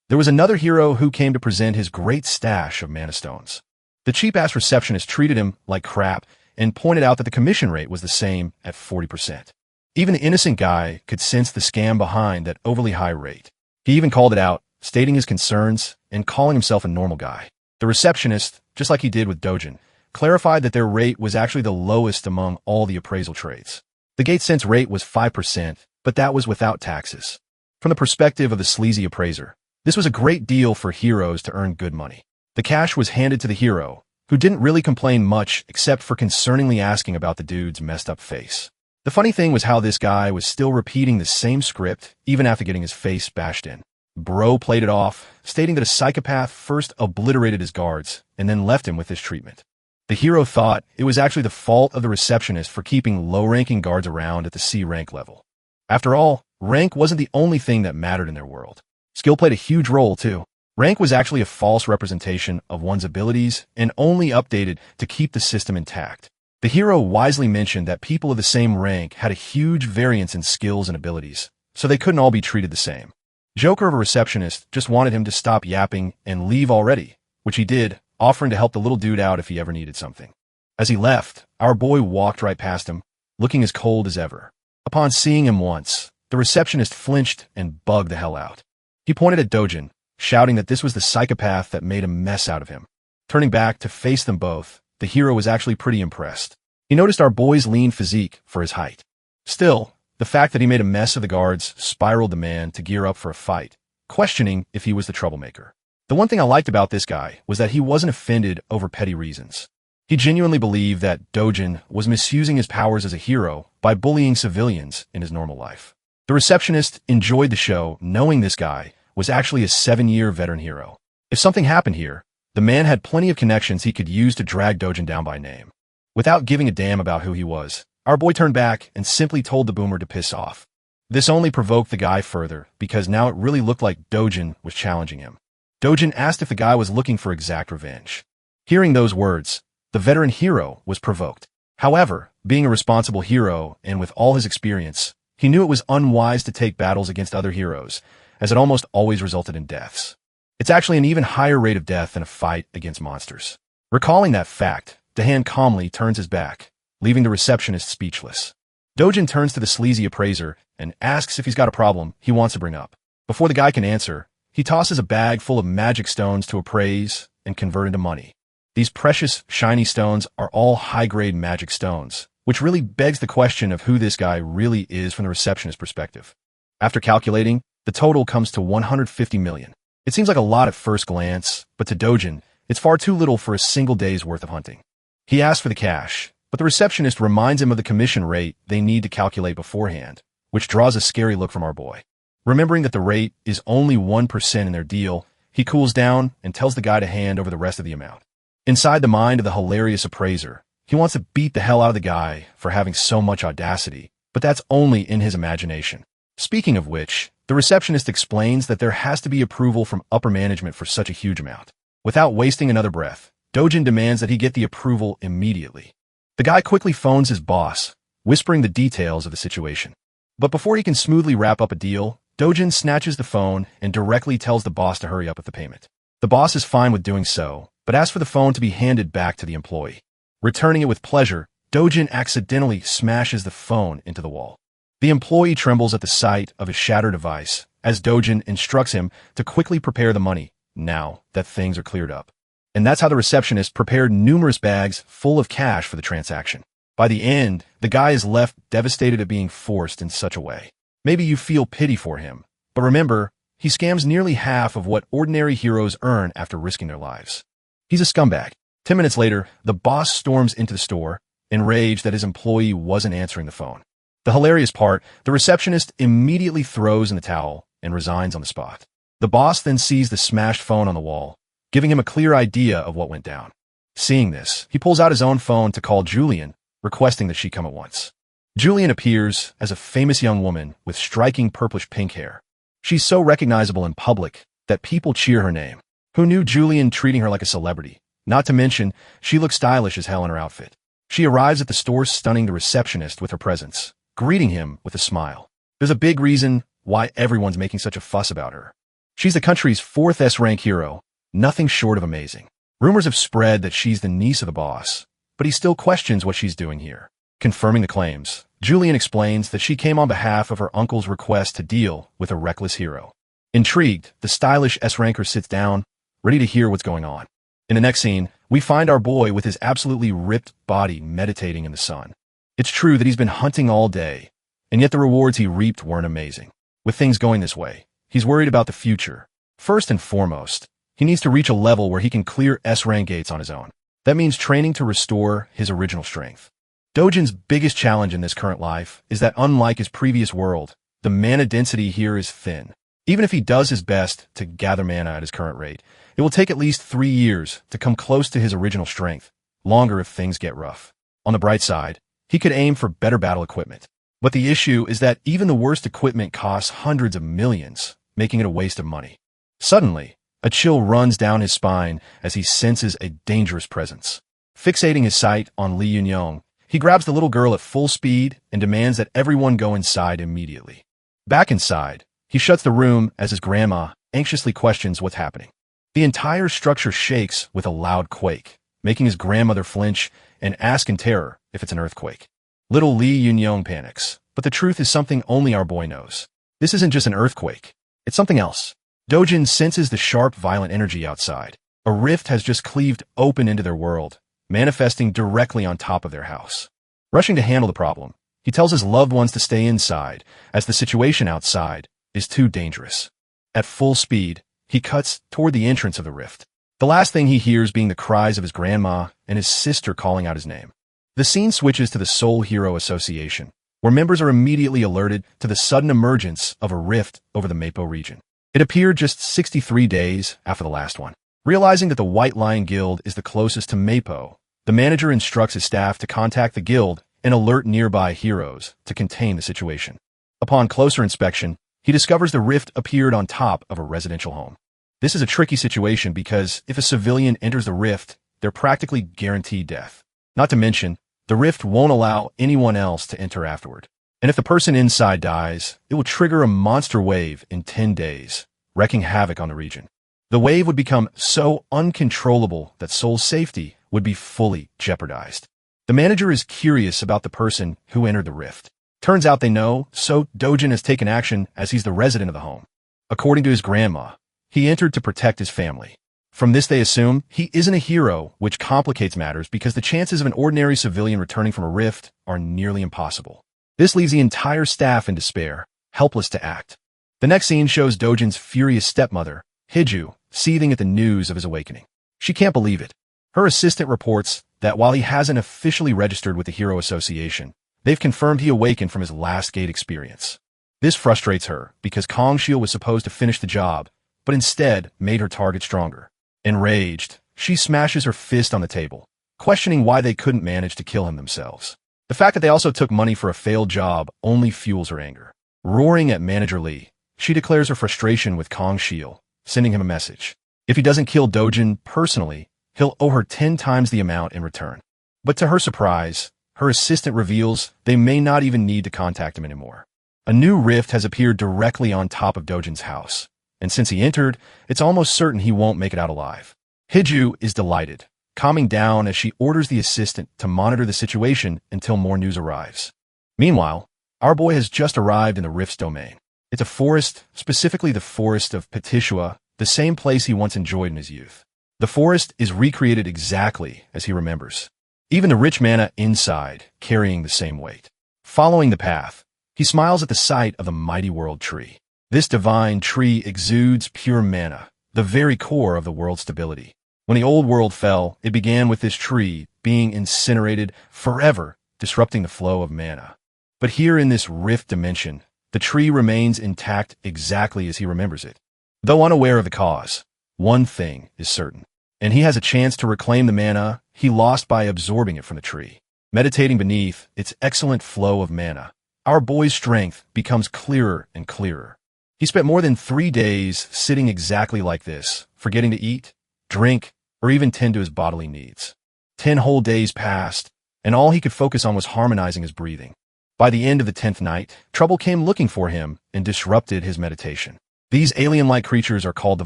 there was another hero who came to present his great stash of mana stones. The cheap-ass receptionist treated him like crap and pointed out that the commission rate was the same at 40%. Even the innocent guy could sense the scam behind that overly high rate. He even called it out, stating his concerns and calling himself a normal guy. The receptionist, just like he did with Dojin, clarified that their rate was actually the lowest among all the appraisal trades. The gate sense rate was 5%, but that was without taxes. From the perspective of the sleazy appraiser, this was a great deal for heroes to earn good money. The cash was handed to the hero, who didn't really complain much except for concerningly asking about the dude's messed up face. The funny thing was how this guy was still repeating the same script even after getting his face bashed in. Bro played it off, stating that a psychopath first obliterated his guards and then left him with this treatment. The hero thought it was actually the fault of the receptionist for keeping low-ranking guards around at the C rank level. After all, rank wasn't the only thing that mattered in their world. Skill played a huge role, too. Rank was actually a false representation of one's abilities and only updated to keep the system intact. The hero wisely mentioned that people of the same rank had a huge variance in skills and abilities, so they couldn't all be treated the same. Joker of a receptionist just wanted him to stop yapping and leave already, which he did, offering to help the little dude out if he ever needed something. As he left, our boy walked right past him, looking as cold as ever. Upon seeing him once, the receptionist flinched and bugged the hell out. He pointed at Dojin, shouting that this was the psychopath that made a mess out of him. Turning back to face them both, the hero was actually pretty impressed. He noticed our boy's lean physique for his height. Still, the fact that he made a mess of the guards spiraled the man to gear up for a fight, questioning if he was the troublemaker. The one thing I liked about this guy was that he wasn't offended over petty reasons. He genuinely believed that Dojin was misusing his powers as a hero by bullying civilians in his normal life. The receptionist enjoyed the show knowing this guy was actually a 7-year veteran hero. If something happened here, the man had plenty of connections he could use to drag Dojin down by name. Without giving a damn about who he was, our boy turned back and simply told the boomer to piss off. This only provoked the guy further, because now it really looked like Dojin was challenging him. Dojin asked if the guy was looking for exact revenge. Hearing those words, the veteran hero was provoked. However, being a responsible hero and with all his experience, he knew it was unwise to take battles against other heroes, as it almost always resulted in deaths. It's actually an even higher rate of death than a fight against monsters. Recalling that fact, Dahan calmly turns his back, leaving the receptionist speechless. Dojin turns to the sleazy appraiser and asks if he's got a problem he wants to bring up. Before the guy can answer, he tosses a bag full of magic stones to appraise and convert into money. These precious, shiny stones are all high-grade magic stones, which really begs the question of who this guy really is from the receptionist's perspective. After calculating, the total comes to 150 million. It seems like a lot at first glance, but to Dojin, it's far too little for a single day's worth of hunting. He asks for the cash, but the receptionist reminds him of the commission rate they need to calculate beforehand, which draws a scary look from our boy. Remembering that the rate is only 1% in their deal, He cools down and tells the guy to hand over the rest of the amount. Inside the mind of the hilarious appraiser, he wants to beat the hell out of the guy for having so much audacity, but that's only in his imagination. Speaking of which, the receptionist explains that there has to be approval from upper management for such a huge amount. Without wasting another breath, Dojin demands that he get the approval immediately. The guy quickly phones his boss, whispering the details of the situation. But before he can smoothly wrap up a deal, Dojin snatches the phone and directly tells the boss to hurry up with the payment. The boss is fine with doing so, but asks for the phone to be handed back to the employee. Returning it with pleasure, Dojin accidentally smashes the phone into the wall. The employee trembles at the sight of his shattered device, as Dojin instructs him to quickly prepare the money, now that things are cleared up. And that's how the receptionist prepared numerous bags full of cash for the transaction. By the end, the guy is left devastated at being forced in such a way. Maybe you feel pity for him, but remember, he scams nearly half of what ordinary heroes earn after risking their lives. He's a scumbag. 10 minutes later, the boss storms into the store, enraged that his employee wasn't answering the phone. The hilarious part, the receptionist immediately throws in the towel and resigns on the spot. The boss then sees the smashed phone on the wall, giving him a clear idea of what went down. Seeing this, he pulls out his own phone to call Julian, requesting that she come at once. Julian appears as a famous young woman with striking purplish-pink hair. She's so recognizable in public that people cheer her name. Who knew Julian treating her like a celebrity? Not to mention, she looks stylish as hell in her outfit. She arrives at the store stunning the receptionist with her presence, greeting him with a smile. There's a big reason why everyone's making such a fuss about her. She's the country's 4th S-rank hero, nothing short of amazing. Rumors have spread that she's the niece of the boss, but he still questions what she's doing here. Confirming the claims, Julian explains that she came on behalf of her uncle's request to deal with a reckless hero. Intrigued, the stylish S-ranker sits down, ready to hear what's going on. In the next scene, we find our boy with his absolutely ripped body meditating in the sun. It's true that he's been hunting all day, and yet the rewards he reaped weren't amazing. With things going this way, he's worried about the future. First and foremost, he needs to reach a level where he can clear S-rank gates on his own. That means training to restore his original strength. Dojin's biggest challenge in this current life is that unlike his previous world, the mana density here is thin. Even if he does his best to gather mana at his current rate, it will take at least 3 years to come close to his original strength, longer if things get rough. On the bright side, he could aim for better battle equipment. But the issue is that even the worst equipment costs hundreds of millions, making it a waste of money. Suddenly, a chill runs down his spine as he senses a dangerous presence. Fixating his sight on Lee Yun-young, he grabs the little girl at full speed and demands that everyone go inside immediately. Back inside, he shuts the room as his grandma anxiously questions what's happening. The entire structure shakes with a loud quake, making his grandmother flinch and ask in terror if it's an earthquake. Little Lee Yun-young panics, but the truth is something only our boy knows. This isn't just an earthquake. It's something else. Dojin senses the sharp, violent energy outside. A rift has just cleaved open into their world, manifesting directly on top of their house. Rushing to handle the problem, he tells his loved ones to stay inside, as the situation outside is too dangerous. At full speed, he cuts toward the entrance of the rift. The last thing he hears being the cries of his grandma and his sister calling out his name. The scene switches to the Soul Hero Association, where members are immediately alerted to the sudden emergence of a rift over the Mappo region. It appeared just 63 days after the last one. Realizing that the White Lion Guild is the closest to Mappo, the manager instructs his staff to contact the guild and alert nearby heroes to contain the situation. Upon closer inspection, he discovers the rift appeared on top of a residential home. This is a tricky situation because if a civilian enters the rift, they're practically guaranteed death. Not to mention, the rift won't allow anyone else to enter afterward. And if the person inside dies, it will trigger a monster wave in 10 days, wreaking havoc on the region. The wave would become so uncontrollable that Soul's safety would be fully jeopardized. The manager is curious about the person who entered the rift. Turns out they know, so Dojin has taken action as he's the resident of the home. According to his grandma, he entered to protect his family. From this they assume he isn't a hero, which complicates matters because the chances of an ordinary civilian returning from a rift are nearly impossible. This leaves the entire staff in despair, helpless to act. The next scene shows Dojin's furious stepmother, Hiju, seething at the news of his awakening. She can't believe it. Her assistant reports that while he hasn't officially registered with the Hero Association, they've confirmed he awakened from his last gate experience. This frustrates her because Kong Shield was supposed to finish the job, but instead made her target stronger. Enraged, she smashes her fist on the table, questioning why they couldn't manage to kill him themselves. The fact that they also took money for a failed job only fuels her anger. Roaring at Manager Lee, she declares her frustration with Kong Shiel, sending him a message. If he doesn't kill Dojin personally, he'll owe her 10 times the amount in return. But to her surprise, her assistant reveals they may not even need to contact him anymore. A new rift has appeared directly on top of Dojin's house, and since he entered, it's almost certain he won't make it out alive. Hiju is delighted, calming down as she orders the assistant to monitor the situation until more news arrives. Meanwhile, our boy has just arrived in the rift's domain. It's a forest, specifically the forest of Petishua, the same place he once enjoyed in his youth. The forest is recreated exactly as he remembers. Even the rich mana inside, carrying the same weight. Following the path, he smiles at the sight of the mighty world tree. This divine tree exudes pure mana, the very core of the world's stability. When the old world fell, it began with this tree being incinerated forever, disrupting the flow of mana. But here in this rift dimension, the tree remains intact exactly as he remembers it. Though unaware of the cause, one thing is certain, and he has a chance to reclaim the mana he lost by absorbing it from the tree. Meditating beneath its excellent flow of mana, our boy's strength becomes clearer and clearer. He spent more than 3 days sitting exactly like this, forgetting to eat, drink, or even tend to his bodily needs. 10 whole days passed, and all he could focus on was harmonizing his breathing. By the end of the 10th night, trouble came looking for him and disrupted his meditation. These alien-like creatures are called the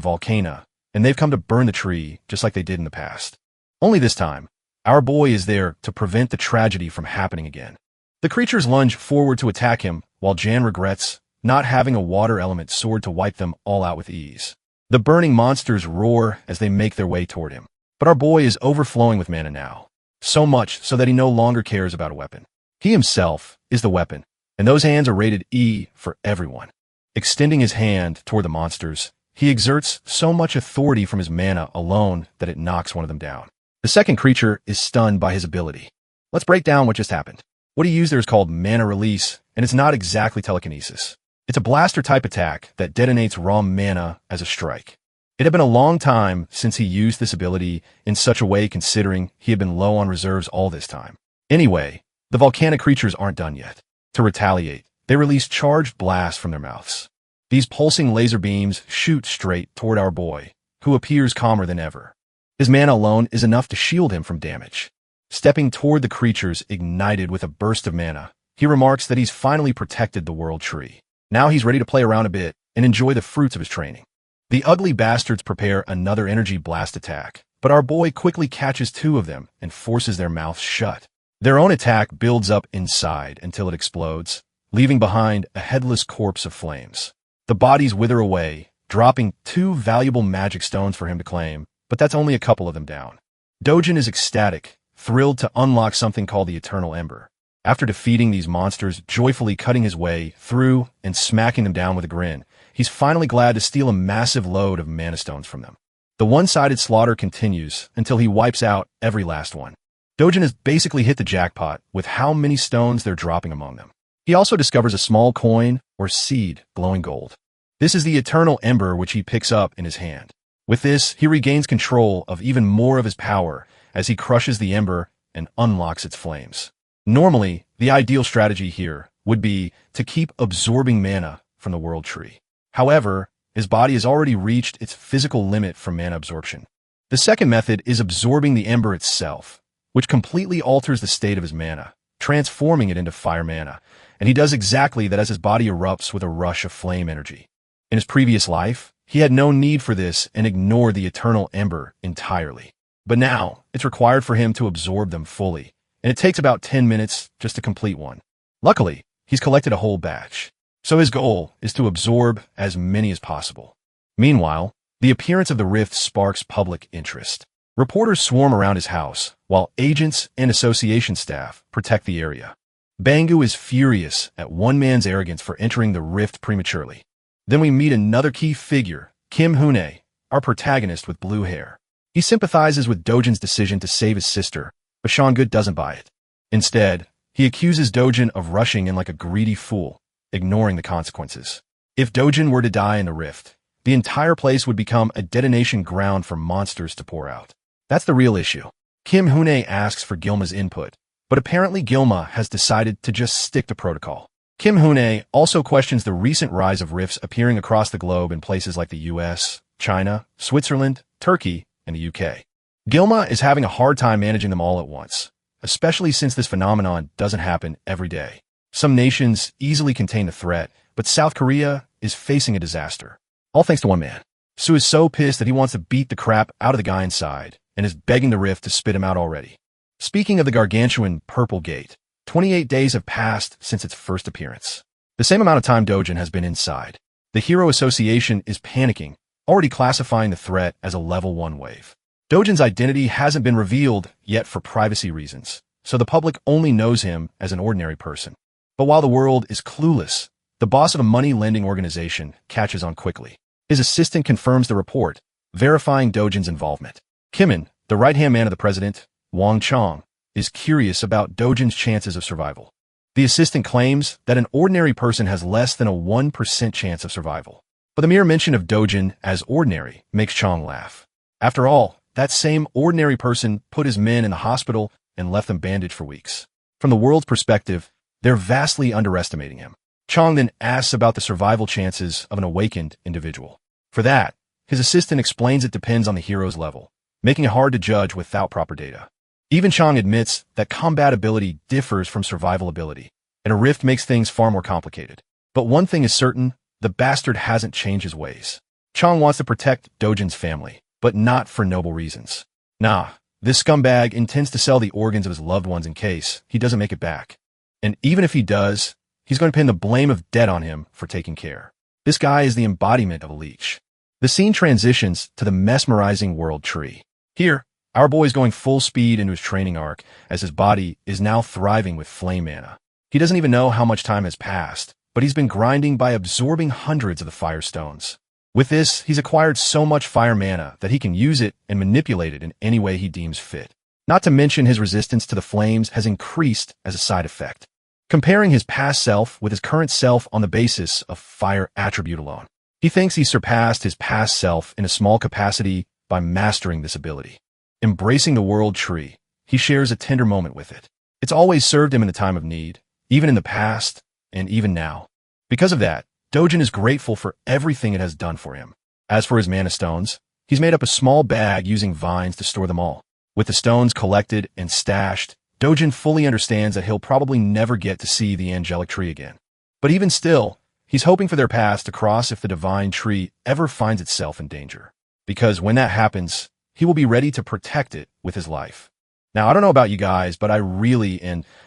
Volcana, and they've come to burn the tree just like they did in the past. Only this time, our boy is there to prevent the tragedy from happening again. The creatures lunge forward to attack him, while Jan regrets not having a water element sword to wipe them all out with ease. The burning monsters roar as they make their way toward him. But our boy is overflowing with mana now. So much so that he no longer cares about a weapon. He himself is the weapon, and those hands are rated E for everyone. Extending his hand toward the monsters, he exerts so much authority from his mana alone that it knocks one of them down. The second creature is stunned by his ability. Let's break down what just happened. What he used there is called mana release, and it's not exactly telekinesis. It's a blaster-type attack that detonates raw mana as a strike. It had been a long time since he used this ability in such a way considering he had been low on reserves all this time. Anyway, the volcanic creatures aren't done yet. To retaliate, they release charged blasts from their mouths. These pulsing laser beams shoot straight toward our boy, who appears calmer than ever. His mana alone is enough to shield him from damage. Stepping toward the creatures ignited with a burst of mana, he remarks that he's finally protected the world tree. Now he's ready to play around a bit and enjoy the fruits of his training. The ugly bastards prepare another energy blast attack, but our boy quickly catches 2 of them and forces their mouths shut. Their own attack builds up inside until it explodes, leaving behind a headless corpse of flames. The bodies wither away, dropping 2 valuable magic stones for him to claim, but that's only a couple of them down. Dojin is ecstatic, thrilled to unlock something called the Eternal Ember. After defeating these monsters, joyfully cutting his way through and smacking them down with a grin, he's finally glad to steal a massive load of mana stones from them. The one-sided slaughter continues until he wipes out every last one. Dojin has basically hit the jackpot with how many stones they're dropping among them. He also discovers a small coin or seed glowing gold. This is the Eternal Ember which he picks up in his hand. With this, he regains control of even more of his power as he crushes the ember and unlocks its flames. Normally, the ideal strategy here would be to keep absorbing mana from the world tree. However, his body has already reached its physical limit for mana absorption. The second method is absorbing the ember itself, which completely alters the state of his mana, transforming it into fire mana, and he does exactly that as his body erupts with a rush of flame energy. In his previous life, he had no need for this and ignored the Eternal Ember entirely. But now, it's required for him to absorb them fully, and it takes about 10 minutes just to complete one. Luckily, he's collected a whole batch, so his goal is to absorb as many as possible. Meanwhile, the appearance of the rift sparks public interest. Reporters swarm around his house, while agents and association staff protect the area. Bangu is furious at one man's arrogance for entering the rift prematurely. Then we meet another key figure, Kim Hune, our protagonist with blue hair. He sympathizes with Dojin's decision to save his sister, but Sean-good doesn't buy it. Instead, he accuses Dojin of rushing in like a greedy fool, ignoring the consequences. If Dojin were to die in the rift, the entire place would become a detonation ground for monsters to pour out. That's the real issue. Kim Hoon-ae asks for Gilma's input, but apparently Gilma has decided to just stick to protocol. Kim Hoon-ae also questions the recent rise of rifts appearing across the globe in places like the US, China, Switzerland, Turkey, and the UK. Gilma is having a hard time managing them all at once, especially since this phenomenon doesn't happen every day. Some nations easily contain the threat, but South Korea is facing a disaster. All thanks to one man. Soo is so pissed that he wants to beat the crap out of the guy inside, and is begging the rift to spit him out already. Speaking of the gargantuan Purple Gate, 28 days have passed since its first appearance. The same amount of time Dojin has been inside. The Hero Association is panicking, already classifying the threat as a level 1 wave. Dojin's identity hasn't been revealed yet for privacy reasons, so the public only knows him as an ordinary person. But while the world is clueless, the boss of a money-lending organization catches on quickly. His assistant confirms the report, verifying Dojin's involvement. Kimin, the right-hand man of the president, Wang Chong, is curious about Dojin's chances of survival. The assistant claims that an ordinary person has less than a 1% chance of survival. But the mere mention of Dojin as ordinary makes Chong laugh. After all, that same ordinary person put his men in the hospital and left them bandaged for weeks. From the world's perspective, they're vastly underestimating him. Chong then asks about the survival chances of an awakened individual. For that, his assistant explains it depends on the hero's level, making it hard to judge without proper data. Even Chong admits that combat ability differs from survival ability, and a rift makes things far more complicated. But one thing is certain, the bastard hasn't changed his ways. Chong wants to protect Dojin's family, but not for noble reasons. Nah, this scumbag intends to sell the organs of his loved ones in case he doesn't make it back. And even if he does, he's going to pin the blame of debt on him for taking care. This guy is the embodiment of a leech. The scene transitions to the mesmerizing world tree. Here, our boy is going full speed into his training arc as his body is now thriving with flame mana. He doesn't even know how much time has passed, but he's been grinding by absorbing hundreds of the fire stones. With this, he's acquired so much fire mana that he can use it and manipulate it in any way he deems fit. Not to mention his resistance to the flames has increased as a side effect. Comparing his past self with his current self on the basis of fire attribute alone, he thinks he surpassed his past self in a small capacity by mastering this ability. Embracing the world tree, he shares a tender moment with it. It's always served him in a time of need, even in the past, and even now. Because of that, Dojin is grateful for everything it has done for him. As for his mana stones, he's made up a small bag using vines to store them all. With the stones collected and stashed, Dojin fully understands that he'll probably never get to see the angelic tree again. But even still, he's hoping for their paths to cross if the divine tree ever finds itself in danger. Because when that happens, he will be ready to protect it with his life. Now, I don't know about you guys, but I really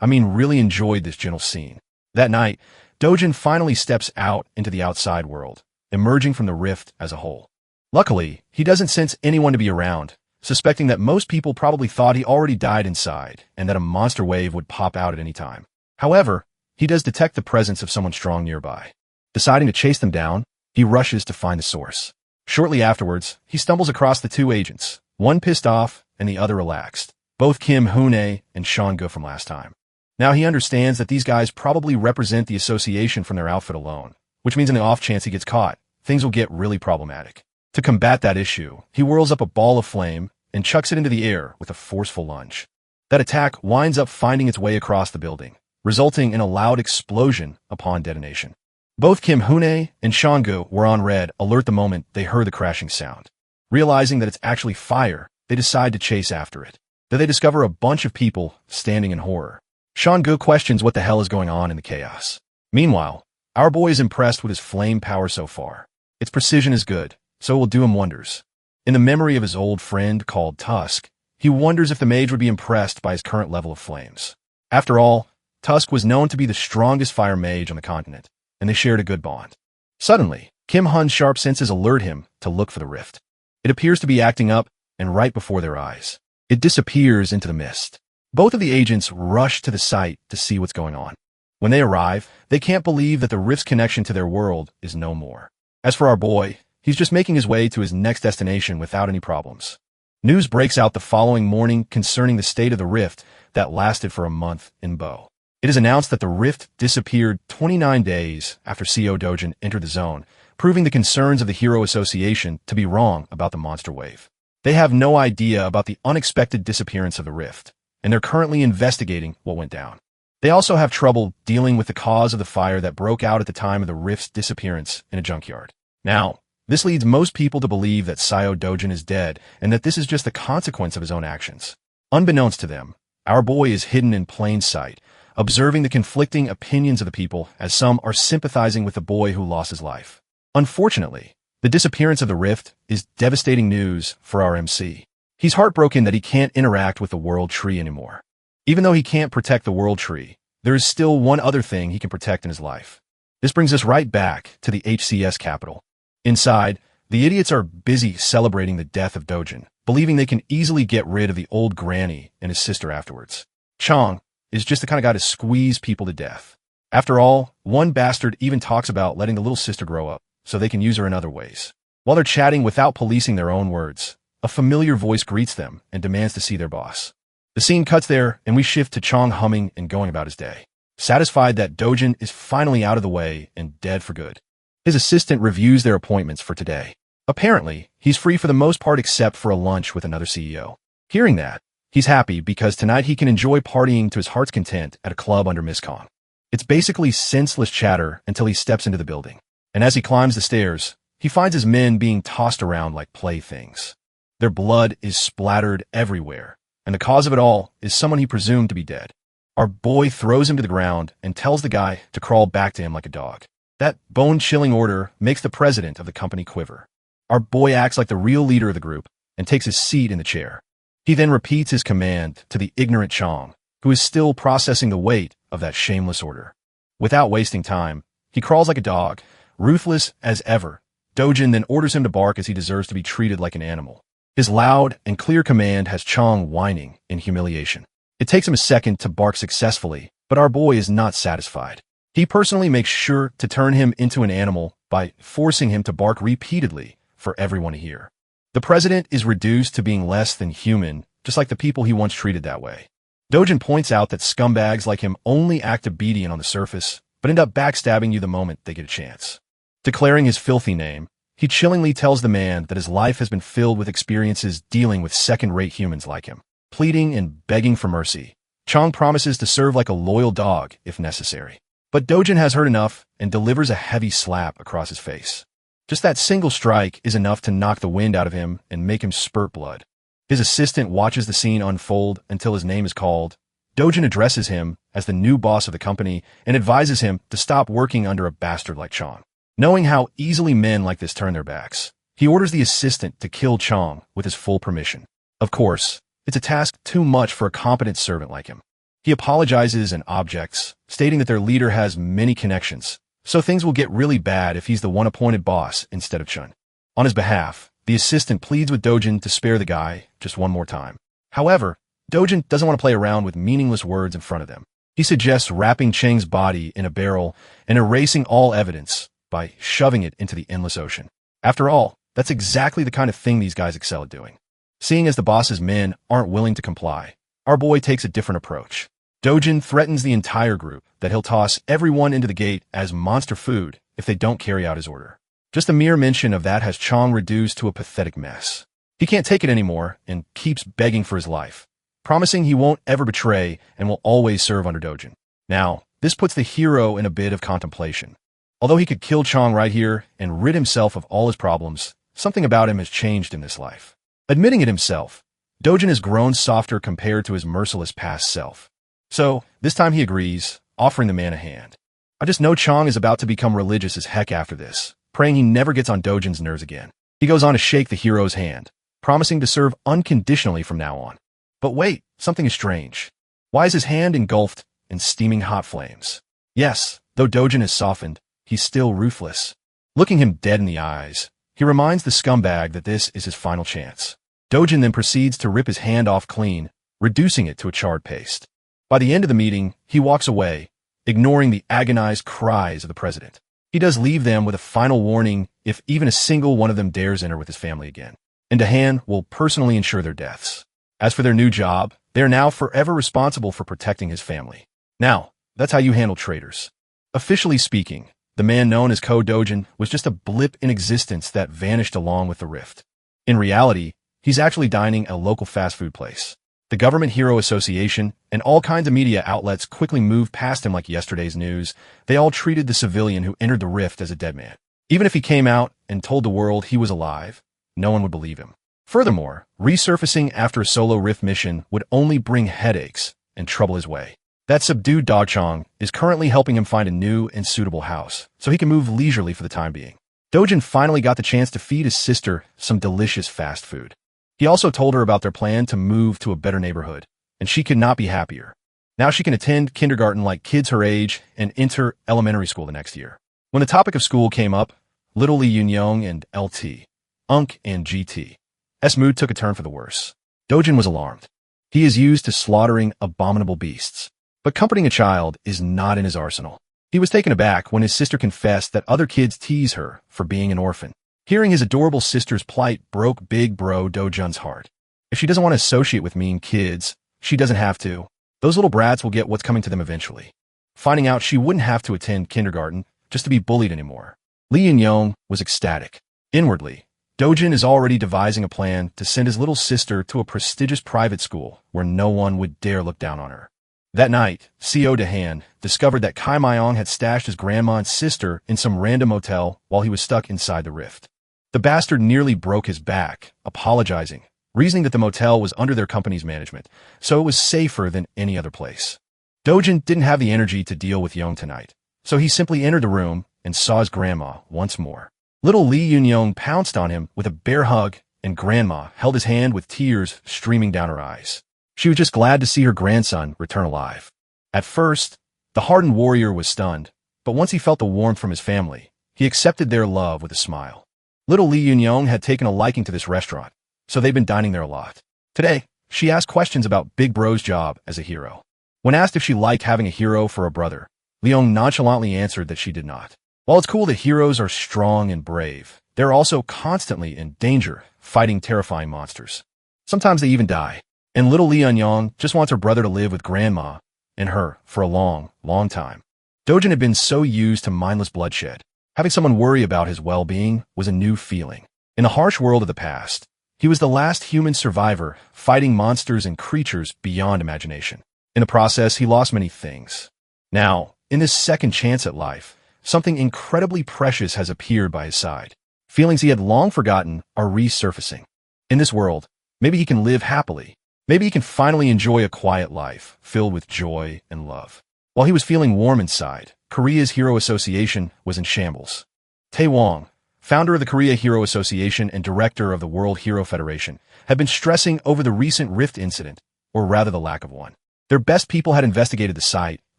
enjoyed this gentle scene. That night, Dojin finally steps out into the outside world, emerging from the rift as a whole. Luckily, he doesn't sense anyone to be around, suspecting that most people probably thought he already died inside and that a monster wave would pop out at any time. However, he does detect the presence of someone strong nearby. Deciding to chase them down, he rushes to find the source. Shortly afterwards, he stumbles across the two agents, one pissed off and the other relaxed, both Kim Hoon-ae and Sean-go from last time. Now he understands that these guys probably represent the association from their outfit alone, which means in the off chance he gets caught, things will get really problematic. To combat that issue, he whirls up a ball of flame and chucks it into the air with a forceful lunge. That attack winds up finding its way across the building, resulting in a loud explosion upon detonation. Both Kim Hoon-ae and Sean-go were on red alert the moment they heard the crashing sound. Realizing that it's actually fire, they decide to chase after it. Though they discover a bunch of people standing in horror. Sean-go questions what the hell is going on in the chaos. Meanwhile, our boy is impressed with his flame power so far. Its precision is good, so it will do him wonders. In the memory of his old friend called Tusk, he wonders if the mage would be impressed by his current level of flames. After all, Tusk was known to be the strongest fire mage on the continent, and they shared a good bond. Suddenly, Kim Hun's sharp senses alert him to look for the rift. It appears to be acting up, and right before their eyes, it disappears into the mist. Both of the agents rush to the site to see what's going on. When they arrive, they can't believe that the rift's connection to their world is no more. As for our boy, he's just making his way to his next destination without any problems. News breaks out the following morning concerning the state of the rift that lasted for a month in Bo. It is announced that the rift disappeared 29 days after CO Dojin entered the zone, proving the concerns of the Hero Association to be wrong about the monster wave. They have no idea about the unexpected disappearance of the rift, and they're currently investigating what went down. They also have trouble dealing with the cause of the fire that broke out at the time of the rift's disappearance in a junkyard. Now, this leads most people to believe that Seo Dojin is dead and that this is just a consequence of his own actions. Unbeknownst to them, our boy is hidden in plain sight, observing the conflicting opinions of the people as some are sympathizing with the boy who lost his life. Unfortunately, the disappearance of the rift is devastating news for our MC. He's heartbroken that he can't interact with the World Tree anymore. Even though he can't protect the World Tree, there is still one other thing he can protect in his life. This brings us right back to the HCS capital. Inside, the idiots are busy celebrating the death of Dojin, believing they can easily get rid of the old granny and his sister afterwards. Chong is just the kind of guy to squeeze people to death. After all, one bastard even talks about letting the little sister grow up so they can use her in other ways. While they're chatting without policing their own words, a familiar voice greets them and demands to see their boss. The scene cuts there, and we shift to Chong humming and going about his day, satisfied that Dojin is finally out of the way and dead for good. His assistant reviews their appointments for today. Apparently, he's free for the most part except for a lunch with another CEO. Hearing that, he's happy because tonight he can enjoy partying to his heart's content at a club under Miss Kong. It's basically senseless chatter until he steps into the building. And as he climbs the stairs, he finds his men being tossed around like playthings. Their blood is splattered everywhere, and the cause of it all is someone he presumed to be dead. Our boy throws him to the ground and tells the guy to crawl back to him like a dog. That bone-chilling order makes the president of the company quiver. Our boy acts like the real leader of the group and takes his seat in the chair. He then repeats his command to the ignorant Chong, who is still processing the weight of that shameless order. Without wasting time, he crawls like a dog, ruthless as ever. Dojin then orders him to bark as he deserves to be treated like an animal. His loud and clear command has Chong whining in humiliation. It takes him a second to bark successfully, but our boy is not satisfied. He personally makes sure to turn him into an animal by forcing him to bark repeatedly for everyone to hear. The president is reduced to being less than human, just like the people he once treated that way. Dojin points out that scumbags like him only act obedient on the surface, but end up backstabbing you the moment they get a chance. Declaring his filthy name, he chillingly tells the man that his life has been filled with experiences dealing with second-rate humans like him. Pleading and begging for mercy, Chong promises to serve like a loyal dog if necessary. But Dojin has heard enough and delivers a heavy slap across his face. Just that single strike is enough to knock the wind out of him and make him spurt blood. His assistant watches the scene unfold until his name is called. Dojin addresses him as the new boss of the company and advises him to stop working under a bastard like Chong. Knowing how easily men like this turn their backs, he orders the assistant to kill Chong with his full permission. Of course, it's a task too much for a competent servant like him. He apologizes and objects, stating that their leader has many connections, so things will get really bad if he's the one appointed boss instead of Chun. On his behalf, the assistant pleads with Dojin to spare the guy just one more time. However, Dojin doesn't want to play around with meaningless words in front of them. He suggests wrapping Cheng's body in a barrel and erasing all evidence by shoving it into the endless ocean. After all, that's exactly the kind of thing these guys excel at doing. Seeing as the boss's men aren't willing to comply, our boy takes a different approach. Dojin threatens the entire group that he'll toss everyone into the gate as monster food if they don't carry out his order. Just a mere mention of that has Chong reduced to a pathetic mess. He can't take it anymore and keeps begging for his life, promising he won't ever betray and will always serve under Dojin. Now, this puts the hero in a bit of contemplation. Although he could kill Chong right here and rid himself of all his problems, something about him has changed in this life. Admitting it himself, Dojin has grown softer compared to his merciless past self. So, this time he agrees, offering the man a hand. I just know Chong is about to become religious as heck after this, praying he never gets on Dojin's nerves again. He goes on to shake the hero's hand, promising to serve unconditionally from now on. But wait, something is strange. Why is his hand engulfed in steaming hot flames? Yes, though Dojin has softened, he's still ruthless. Looking him dead in the eyes, he reminds the scumbag that this is his final chance. Dojin then proceeds to rip his hand off clean, reducing it to a charred paste. By the end of the meeting, he walks away, ignoring the agonized cries of the president. He does leave them with a final warning if even a single one of them dares enter with his family again. And Dahan will personally ensure their deaths. As for their new job, they are now forever responsible for protecting his family. Now, That's how you handle traitors. Officially speaking, the man known as Ko-Dojin was just a blip in existence that vanished along with the rift. In reality, he's actually dining at a local fast food place. The Government Hero Association and all kinds of media outlets quickly moved past him like yesterday's news. They all treated the civilian who entered the rift as a dead man. Even if he came out and told the world he was alive, no one would believe him. Furthermore, resurfacing after a solo rift mission would only bring headaches and trouble his way. That subdued Dogchong is currently helping him find a new and suitable house, so he can move leisurely for the time being. Dojin finally got the chance to feed his sister some delicious fast food. He also told her about their plan to move to a better neighborhood, and she could not be happier. Now she can attend kindergarten like kids her age and enter elementary school the next year. When the topic of school came up, little Lee Yun-young and LT, Unk and GT's mood took a turn for the worse. Dojin was alarmed. He is used to slaughtering abominable beasts. But comforting a child is not in his arsenal. He was taken aback when his sister confessed that other kids tease her for being an orphan. Hearing his adorable sister's plight broke big bro Dojun's heart. If she doesn't want to associate with mean kids, she doesn't have to. Those little brats will get what's coming to them eventually. Finding out she wouldn't have to attend kindergarten just to be bullied anymore. Lee Yun-young was ecstatic. Inwardly, Dojin is already devising a plan to send his little sister to a prestigious private school where no one would dare look down on her. That night, Co. Dehan discovered that Kai Myong had stashed his grandma and sister in some random motel while he was stuck inside the rift. The bastard nearly broke his back, apologizing, reasoning that the motel was under their company's management, so it was safer than any other place. Dojin didn't have the energy to deal with Young tonight, so he simply entered the room and saw his grandma once more. Little Lee Yun-young pounced on him with a bear hug, and Grandma held his hand with tears streaming down her eyes. She was just glad to see her grandson return alive. At first, the hardened warrior was stunned, but once he felt the warmth from his family, he accepted their love with a smile. Little Lee Yun-young had taken a liking to this restaurant, so they've been dining there a lot. Today, she asked questions about Big Bro's job as a hero. When asked if she liked having a hero for a brother, Leong nonchalantly answered that she did not. While it's cool that heroes are strong and brave, they're also constantly in danger, fighting terrifying monsters. Sometimes they even die. And little Lee Yun-young just wants her brother to live with Grandma and her for a long, long time. Dojin had been so used to mindless bloodshed. Having someone worry about his well-being was a new feeling. In the harsh world of the past, he was the last human survivor fighting monsters and creatures beyond imagination. In the process, he lost many things. Now, in this second chance at life, something incredibly precious has appeared by his side. Feelings he had long forgotten are resurfacing. In this world, maybe he can live happily. Maybe he can finally enjoy a quiet life, filled with joy and love. While he was feeling warm inside, Korea's Hero Association was in shambles. Tae Wong, founder of the Korea Hero Association and director of the World Hero Federation, had been stressing over the recent rift incident, or rather the lack of one. Their best people had investigated the site,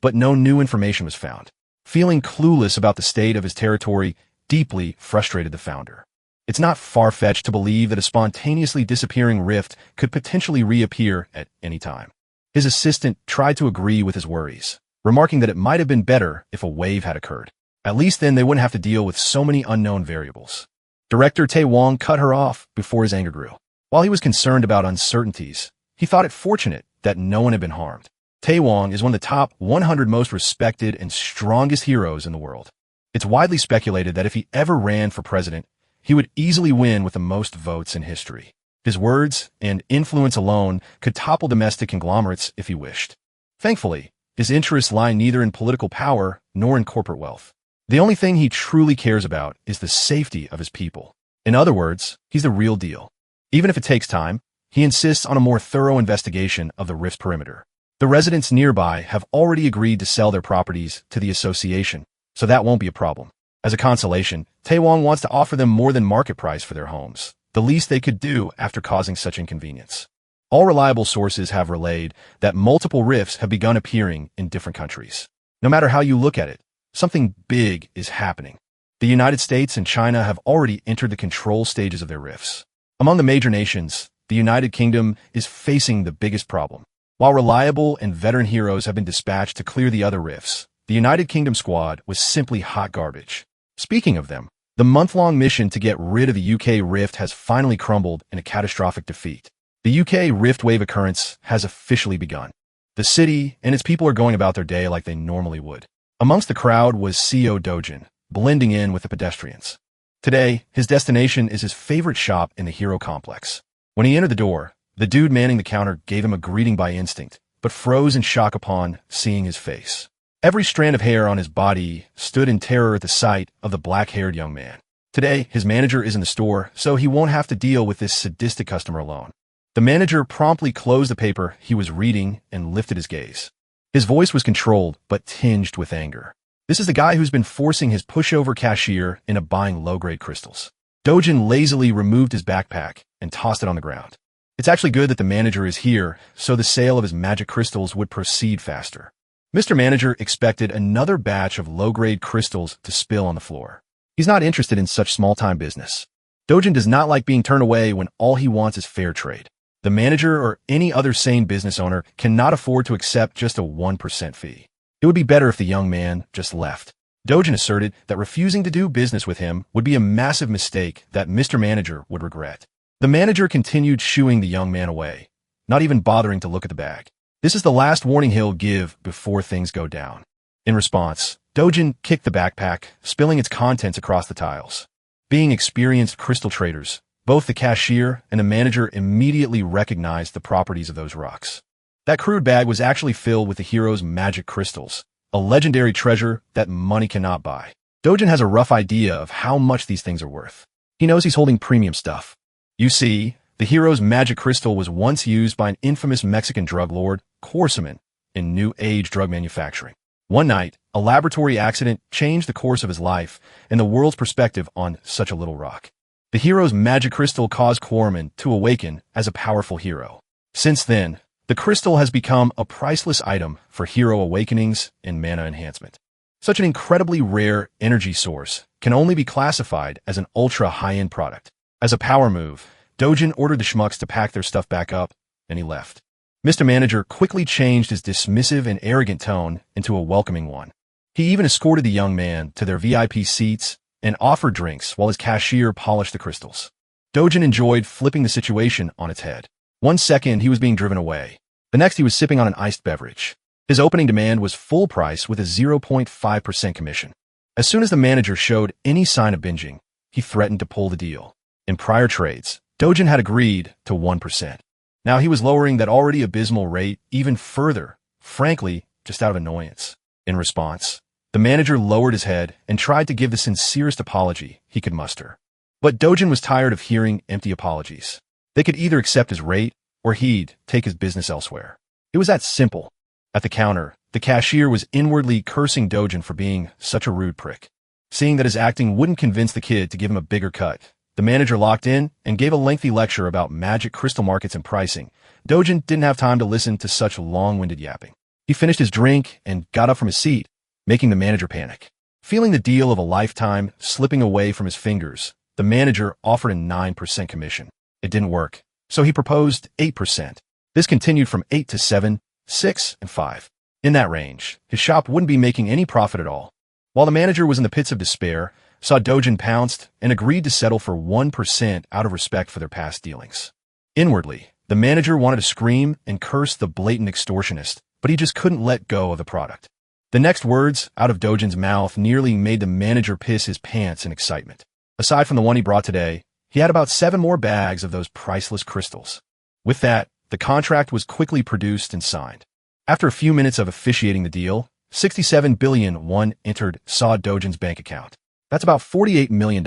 but no new information was found. Feeling clueless about the state of his territory deeply frustrated the founder. It's not far-fetched to believe that a spontaneously disappearing rift could potentially reappear at any time. His assistant tried to agree with his worries, remarking that it might have been better if a wave had occurred. At least then they wouldn't have to deal with so many unknown variables. Director Tae Wong cut her off before his anger grew. While he was concerned about uncertainties, he thought it fortunate that no one had been harmed. Tae Wong is one of the top 100 most respected and strongest heroes in the world. It's widely speculated that if he ever ran for president, he would easily win with the most votes in history. His words and influence alone could topple domestic conglomerates if he wished. Thankfully, his interests lie neither in political power nor in corporate wealth. The only thing he truly cares about is the safety of his people. In other words, he's the real deal. Even if it takes time, he insists on a more thorough investigation of the rift's perimeter. The residents nearby have already agreed to sell their properties to the association, so that won't be a problem. As a consolation, Tae Wong wants to offer them more than market price for their homes, the least they could do after causing such inconvenience. All reliable sources have relayed that multiple rifts have begun appearing in different countries. No matter how you look at it, something big is happening. The United States and China have already entered the control stages of their rifts. Among the major nations, the United Kingdom is facing the biggest problem. While reliable and veteran heroes have been dispatched to clear the other rifts, the United Kingdom squad was simply hot garbage. Speaking of them, the month-long mission to get rid of the UK rift has finally crumbled in a catastrophic defeat. The UK rift wave occurrence has officially begun. The city and its people are going about their day like they normally would. Amongst the crowd was CEO Dojin, blending in with the pedestrians. Today, his destination is his favorite shop in the hero complex. When he entered the door, the dude manning the counter gave him a greeting by instinct, but froze in shock upon seeing his face. Every strand of hair on his body stood in terror at the sight of the black-haired young man. Today, his manager is in the store, so he won't have to deal with this sadistic customer alone. The manager promptly closed the paper he was reading and lifted his gaze. His voice was controlled, but tinged with anger. This is the guy who's been forcing his pushover cashier into buying low-grade crystals. Dojin lazily removed his backpack and tossed it on the ground. It's actually good that the manager is here, so the sale of his magic crystals would proceed faster. Mr. Manager expected another batch of low-grade crystals to spill on the floor. He's not interested in such small-time business. Dojin does not like being turned away when all he wants is fair trade. The manager or any other sane business owner cannot afford to accept just a 1% fee. It would be better if the young man just left. Dojin asserted that refusing to do business with him would be a massive mistake that Mr. Manager would regret. The manager continued shooing the young man away, not even bothering to look at the bag. This is the last warning he'll give before things go down. In response, Dojin kicked the backpack, spilling its contents across the tiles. Being experienced crystal traders, both the cashier and the manager immediately recognized the properties of those rocks. That crude bag was actually filled with the hero's magic crystals, a legendary treasure that money cannot buy. Dojin has a rough idea of how much these things are worth. He knows he's holding premium stuff. You see, the hero's magic crystal was once used by an infamous Mexican drug lord, Corsaman, in New Age drug manufacturing. One night, a laboratory accident changed the course of his life and the world's perspective on such a little rock. The hero's magic crystal caused Corman to awaken as a powerful hero. Since then, the crystal has become a priceless item for hero awakenings and mana enhancement. Such an incredibly rare energy source can only be classified as an ultra high-end product. As a power move, Dojin ordered the schmucks to pack their stuff back up, and he left. Mr. Manager quickly changed his dismissive and arrogant tone into a welcoming one. He even escorted the young man to their VIP seats and offered drinks while his cashier polished the crystals. Dojin enjoyed flipping the situation on its head. 1 second, he was being driven away. The next, he was sipping on an iced beverage. His opening demand was full price with a 0.5% commission. As soon as the manager showed any sign of binging, he threatened to pull the deal. In prior trades, Dojin had agreed to 1%. Now he was lowering that already abysmal rate even further, frankly, just out of annoyance. In response, the manager lowered his head and tried to give the sincerest apology he could muster. But Dojin was tired of hearing empty apologies. They could either accept his rate or he'd take his business elsewhere. It was that simple. At the counter, the cashier was inwardly cursing Dojin for being such a rude prick. Seeing that his acting wouldn't convince the kid to give him a bigger cut, the manager locked in and gave a lengthy lecture about magic crystal markets and pricing. Dojin didn't have time to listen to such long-winded yapping. He finished his drink and got up from his seat, making the manager panic. Feeling the deal of a lifetime slipping away from his fingers, the manager offered a 9% commission. It didn't work, so he proposed 8%. This continued from 8 to 7, 6, and 5. In that range, his shop wouldn't be making any profit at all. While the manager was in the pits of despair, saw Dojin pounced and agreed to settle for 1% out of respect for their past dealings. Inwardly, the manager wanted to scream and curse the blatant extortionist, but he just couldn't let go of the product. The next words out of Dojin's mouth nearly made the manager piss his pants in excitement. Aside from the one he brought today, he had about 7 more bags of those priceless crystals. With that, the contract was quickly produced and signed. After a few minutes of officiating the deal, 67 billion won entered saw Dojin's bank account. That's about $48 million.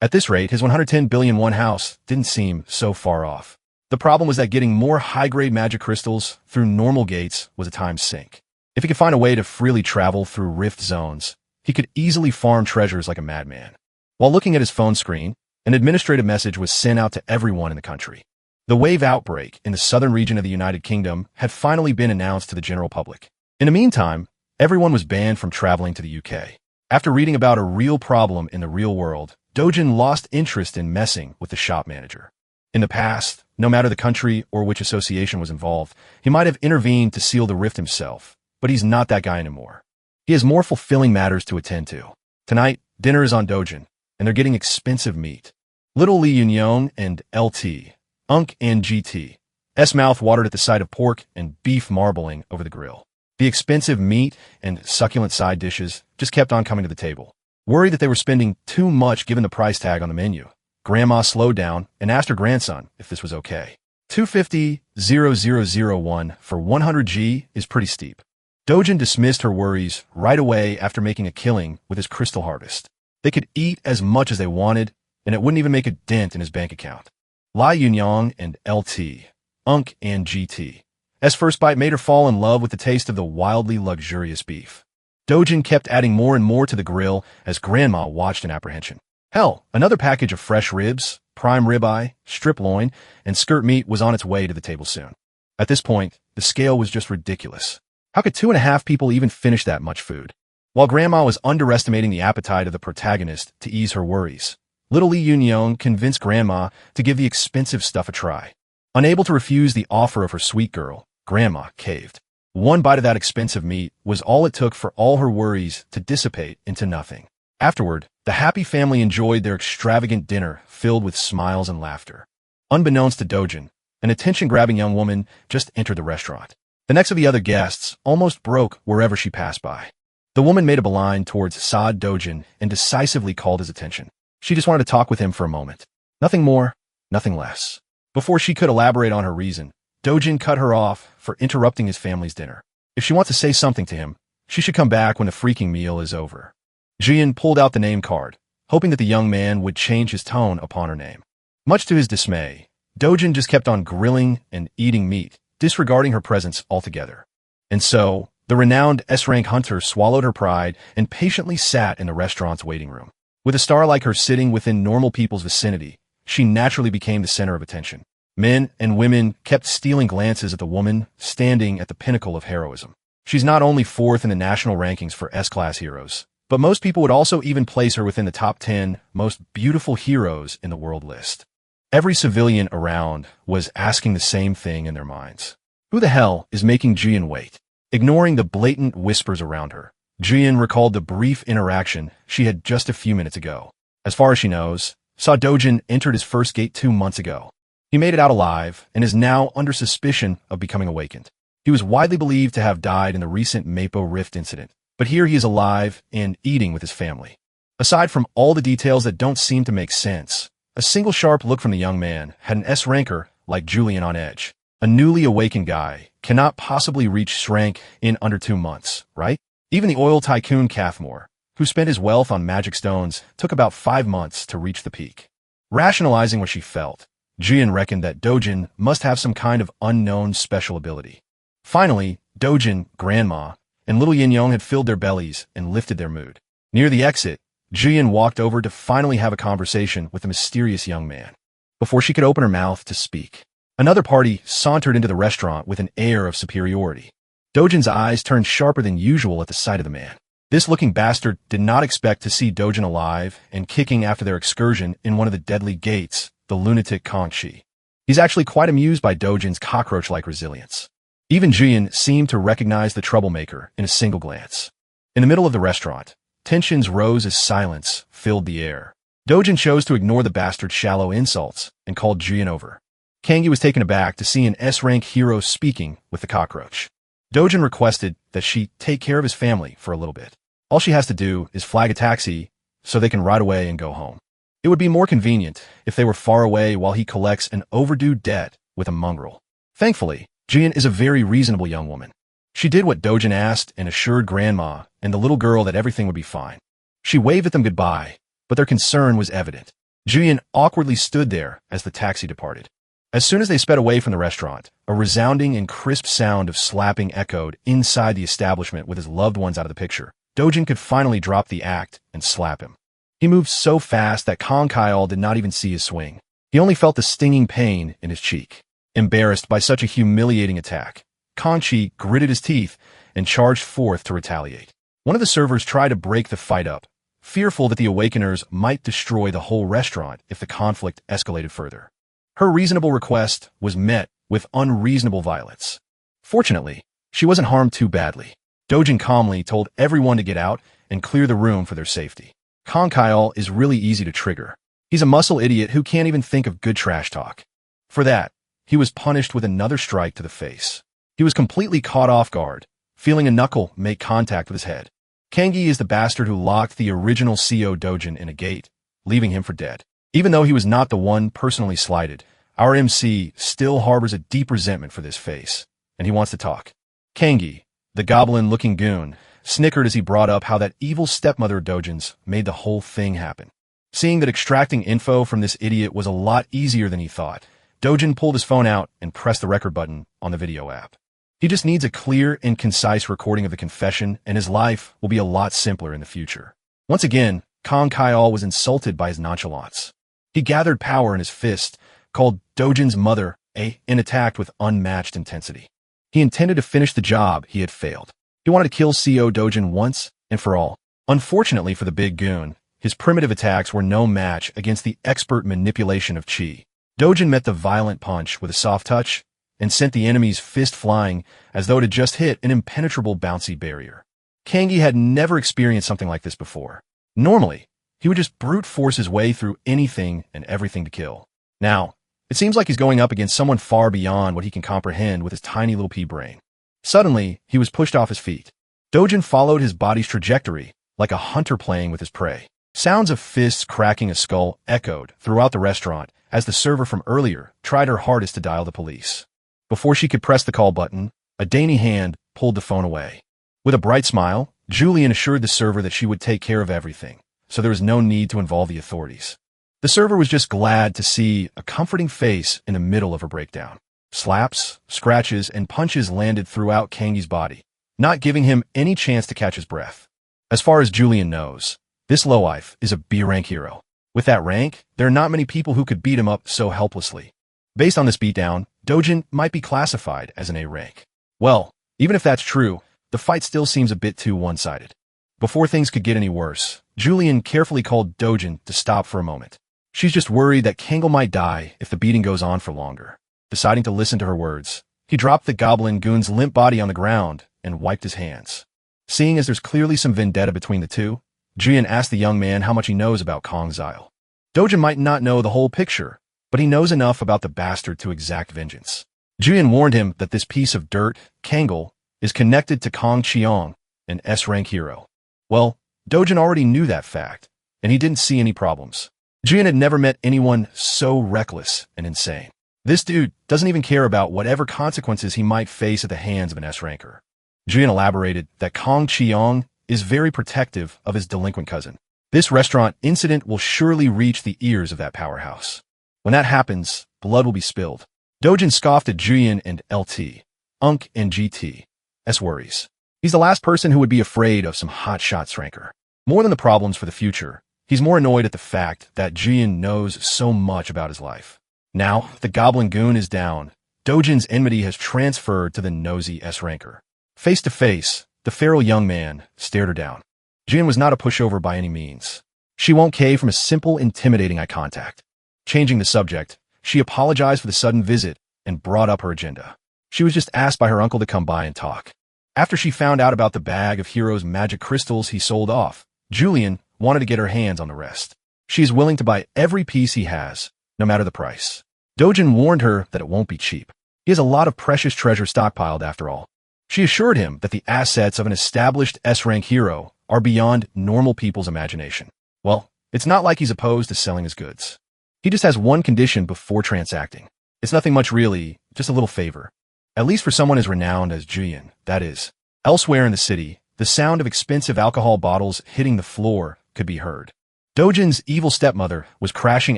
At this rate, his 110 billion won house didn't seem so far off. The problem was that getting more high-grade magic crystals through normal gates was a time sink. If he could find a way to freely travel through rift zones, he could easily farm treasures like a madman. While looking at his phone screen, an administrative message was sent out to everyone in the country. The wave outbreak in the southern region of the United Kingdom had finally been announced to the general public. In the meantime, everyone was banned from traveling to the UK. After reading about a real problem in the real world, Dojin lost interest in messing with the shop manager. In the past, no matter the country or which association was involved, he might have intervened to seal the rift himself, but he's not that guy anymore. He has more fulfilling matters to attend to. Tonight, dinner is on Dojin, and they're getting expensive meat. Little Lee Yun and LT, Unk and GT, S mouth watered at the sight of pork and beef marbling over the grill. The expensive meat and succulent side dishes just kept on coming to the table. Worried that they were spending too much given the price tag on the menu, Grandma slowed down and asked her grandson if this was okay. 250,001 for 100G is pretty steep. Dojin dismissed her worries right away after making a killing with his crystal harvest. They could eat as much as they wanted, and it wouldn't even make a dent in his bank account. Lai Yunyang and LT, Unk and GT. S first bite made her fall in love with the taste of the wildly luxurious beef. Dojin kept adding more and more to the grill as Grandma watched in apprehension. Hell, another package of fresh ribs, prime ribeye, strip loin, and skirt meat was on its way to the table soon. At this point, the scale was just ridiculous. How could 2.5 people even finish that much food? While Grandma was underestimating the appetite of the protagonist to ease her worries, little Lee Yunyong convinced Grandma to give the expensive stuff a try. Unable to refuse the offer of her sweet girl, Grandma caved. One bite of that expensive meat was all it took for all her worries to dissipate into nothing. Afterward, the happy family enjoyed their extravagant dinner filled with smiles and laughter. Unbeknownst to Dojin, an attention-grabbing young woman just entered the restaurant. The necks of the other guests almost broke wherever she passed by. The woman made a beeline towards Saad Dojin and decisively called his attention. She just wanted to talk with him for a moment. Nothing more, nothing less. Before she could elaborate on her reason, Dojin cut her off for interrupting his family's dinner. If she wants to say something to him, she should come back when the freaking meal is over. Jian pulled out the name card, hoping that the young man would change his tone upon her name. Much to his dismay, Dojin just kept on grilling and eating meat, disregarding her presence altogether. And so, the renowned S-rank hunter swallowed her pride and patiently sat in the restaurant's waiting room. With a star like her sitting within normal people's vicinity, she naturally became the center of attention. Men and women kept stealing glances at the woman standing at the pinnacle of heroism. She's not only fourth in the national rankings for S-class heroes, but most people would also even place her within the top 10 most beautiful heroes in the world list. Every civilian around was asking the same thing in their minds. Who the hell is making Jian wait? Ignoring the blatant whispers around her, Jian recalled the brief interaction she had just a few minutes ago. As far as she knows, Sa Dojin entered his first gate 2 months ago. He made it out alive and is now under suspicion of becoming awakened. He was widely believed to have died in the recent Mapo Rift incident, but here he is alive and eating with his family. Aside from all the details that don't seem to make sense, a single sharp look from the young man had an S-ranker like Julian on edge. A newly awakened guy cannot possibly reach S-rank in under 2 months, right? Even the oil tycoon Cathmore, who spent his wealth on magic stones, took about 5 months to reach the peak. Rationalizing what she felt, Jian reckoned that Dojin must have some kind of unknown special ability. Finally, Dojin, Grandma, and little Yin-Yong had filled their bellies and lifted their mood. Near the exit, Jian walked over to finally have a conversation with the mysterious young man. Before she could open her mouth to speak, another party sauntered into the restaurant with an air of superiority. Dojin's eyes turned sharper than usual at the sight of the man. This looking bastard did not expect to see Dojin alive and kicking after their excursion in one of the deadly gates, the lunatic Kangxi. He's actually quite amused by Dojin's cockroach-like resilience. Even Jian seemed to recognize the troublemaker in a single glance. In the middle of the restaurant, tensions rose as silence filled the air. Dojin chose to ignore the bastard's shallow insults and called Jian over. Kangi was taken aback to see an S-rank hero speaking with the cockroach. Dojin requested that she take care of his family for a little bit. All she has to do is flag a taxi so they can ride away and go home. It would be more convenient if they were far away while he collects an overdue debt with a mongrel. Thankfully, Jian is a very reasonable young woman. She did what Dojin asked and assured Grandma and the little girl that everything would be fine. She waved at them goodbye, but their concern was evident. Jian awkwardly stood there as the taxi departed. As soon as they sped away from the restaurant, a resounding and crisp sound of slapping echoed inside the establishment with his loved ones out of the picture. Dojin could finally drop the act and slap him. He moved so fast that Kong Kyle did not even see his swing. He only felt the stinging pain in his cheek. Embarrassed by such a humiliating attack, Kangxi gritted his teeth and charged forth to retaliate. One of the servers tried to break the fight up, fearful that the Awakeners might destroy the whole restaurant if the conflict escalated further. Her reasonable request was met with unreasonable violence. Fortunately, she wasn't harmed too badly. Dojin calmly told everyone to get out and clear the room for their safety. Kong Kyle is really easy to trigger. He's a muscle idiot who can't even think of good trash talk. For that, he was punished with another strike to the face. He was completely caught off guard, feeling a knuckle make contact with his head. Kangi is the bastard who locked the original CO Dojin in a gate, leaving him for dead. Even though he was not the one personally slighted, our MC still harbors a deep resentment for this face, and he wants to talk. Kangi, the goblin-looking goon, snickered as he brought up how that evil stepmother of Dojin's made the whole thing happen. Seeing that extracting info from this idiot was a lot easier than he thought, Dojin pulled his phone out and pressed the record button on the video app. He just needs a clear and concise recording of the confession, and his life will be a lot simpler in the future. Once again, Kong Kaiol was insulted by his nonchalance. He gathered power in his fist, called Dojin's mother and attacked with unmatched intensity. He intended to finish the job he had failed. He wanted to kill CO Dojin once and for all. Unfortunately for the big goon, his primitive attacks were no match against the expert manipulation of Chi. Dojin met the violent punch with a soft touch and sent the enemy's fist flying as though it had just hit an impenetrable bouncy barrier. Kangi had never experienced something like this before. Normally, he would just brute force his way through anything and everything to kill. Now, it seems like he's going up against someone far beyond what he can comprehend with his tiny little pea brain. Suddenly, he was pushed off his feet. Dojin followed his body's trajectory, like a hunter playing with his prey. Sounds of fists cracking a skull echoed throughout the restaurant as the server from earlier tried her hardest to dial the police. Before she could press the call button, a dainty hand pulled the phone away. With a bright smile, Julian assured the server that she would take care of everything, so there was no need to involve the authorities. The server was just glad to see a comforting face in the middle of her breakdown. Slaps, scratches, and punches landed throughout Kangi's body, not giving him any chance to catch his breath. As far as Julian knows, this lowlife is a B-rank hero. With that rank, there are not many people who could beat him up so helplessly. Based on this beatdown, Dojin might be classified as an A rank. Well, even if that's true, the fight still seems a bit too one-sided. Before things could get any worse, Julian carefully called Dojin to stop for a moment. She's just worried that Kangol might die if the beating goes on for longer. Deciding to listen to her words, he dropped the goblin goon's limp body on the ground and wiped his hands. Seeing as there's clearly some vendetta between the two, Julian asked the young man how much he knows about Kong's Isle. Dojin might not know the whole picture, but he knows enough about the bastard to exact vengeance. Julian warned him that this piece of dirt, Kangol, is connected to Kong Chiong, an S-rank hero. Well, Dojin already knew that fact, and he didn't see any problems. Julian had never met anyone so reckless and insane. This dude doesn't even care about whatever consequences he might face at the hands of an S-ranker. Julian elaborated that Kong Chiong is very protective of his delinquent cousin. This restaurant incident will surely reach the ears of that powerhouse. When that happens, blood will be spilled. Dojin scoffed at Julian and LT, Unk and GT's worries. He's the last person who would be afraid of some hotshot Sranker. More than the problems for the future, he's more annoyed at the fact that Julian knows so much about his life. Now, the goblin goon is down. Dojin's enmity has transferred to the nosy S-ranker. Face to face, the feral young man stared her down. Julian was not a pushover by any means. She won't cave from a simple, intimidating eye contact. Changing the subject, she apologized for the sudden visit and brought up her agenda. She was just asked by her uncle to come by and talk. After she found out about the bag of Hero's magic crystals he sold off, Julian wanted to get her hands on the rest. She is willing to buy every piece he has, no matter the price. Dojin warned her that it won't be cheap. He has a lot of precious treasure stockpiled after all. She assured him that the assets of an established S-rank hero are beyond normal people's imagination. Well, it's not like he's opposed to selling his goods. He just has one condition before transacting. It's nothing much really, just a little favor. At least for someone as renowned as Julian, that is. Elsewhere in the city, the sound of expensive alcohol bottles hitting the floor could be heard. Dojin's evil stepmother was crashing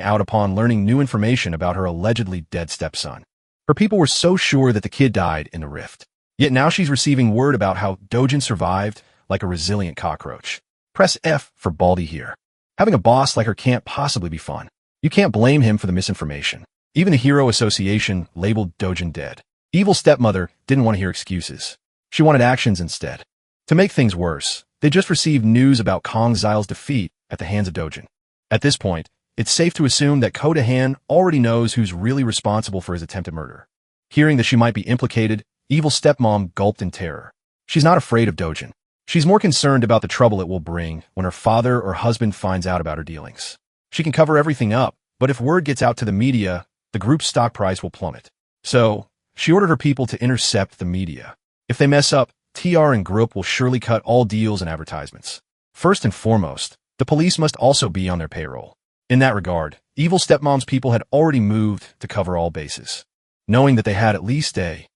out upon learning new information about her allegedly dead stepson. Her people were so sure that the kid died in the rift. Yet now she's receiving word about how Dojin survived like a resilient cockroach. Press F for Baldy here. Having a boss like her can't possibly be fun. You can't blame him for the misinformation. Even the Hero Association labeled Dojin dead. Evil stepmother didn't want to hear excuses. She wanted actions instead. To make things worse, they just received news about Kong Xile's defeat at the hands of Dojin. At this point, it's safe to assume that Ko Han already knows who's really responsible for his attempted murder. Hearing that she might be implicated, evil stepmom gulped in terror. She's not afraid of Dojin. She's more concerned about the trouble it will bring when her father or husband finds out about her dealings. She can cover everything up, but if word gets out to the media, the group's stock price will plummet. So, she ordered her people to intercept the media. If they mess up, TR and Group will surely cut all deals and advertisements. First and foremost, the police must also be on their payroll. In that regard, Evil Stepmom's people had already moved to cover all bases. Knowing that they had at least a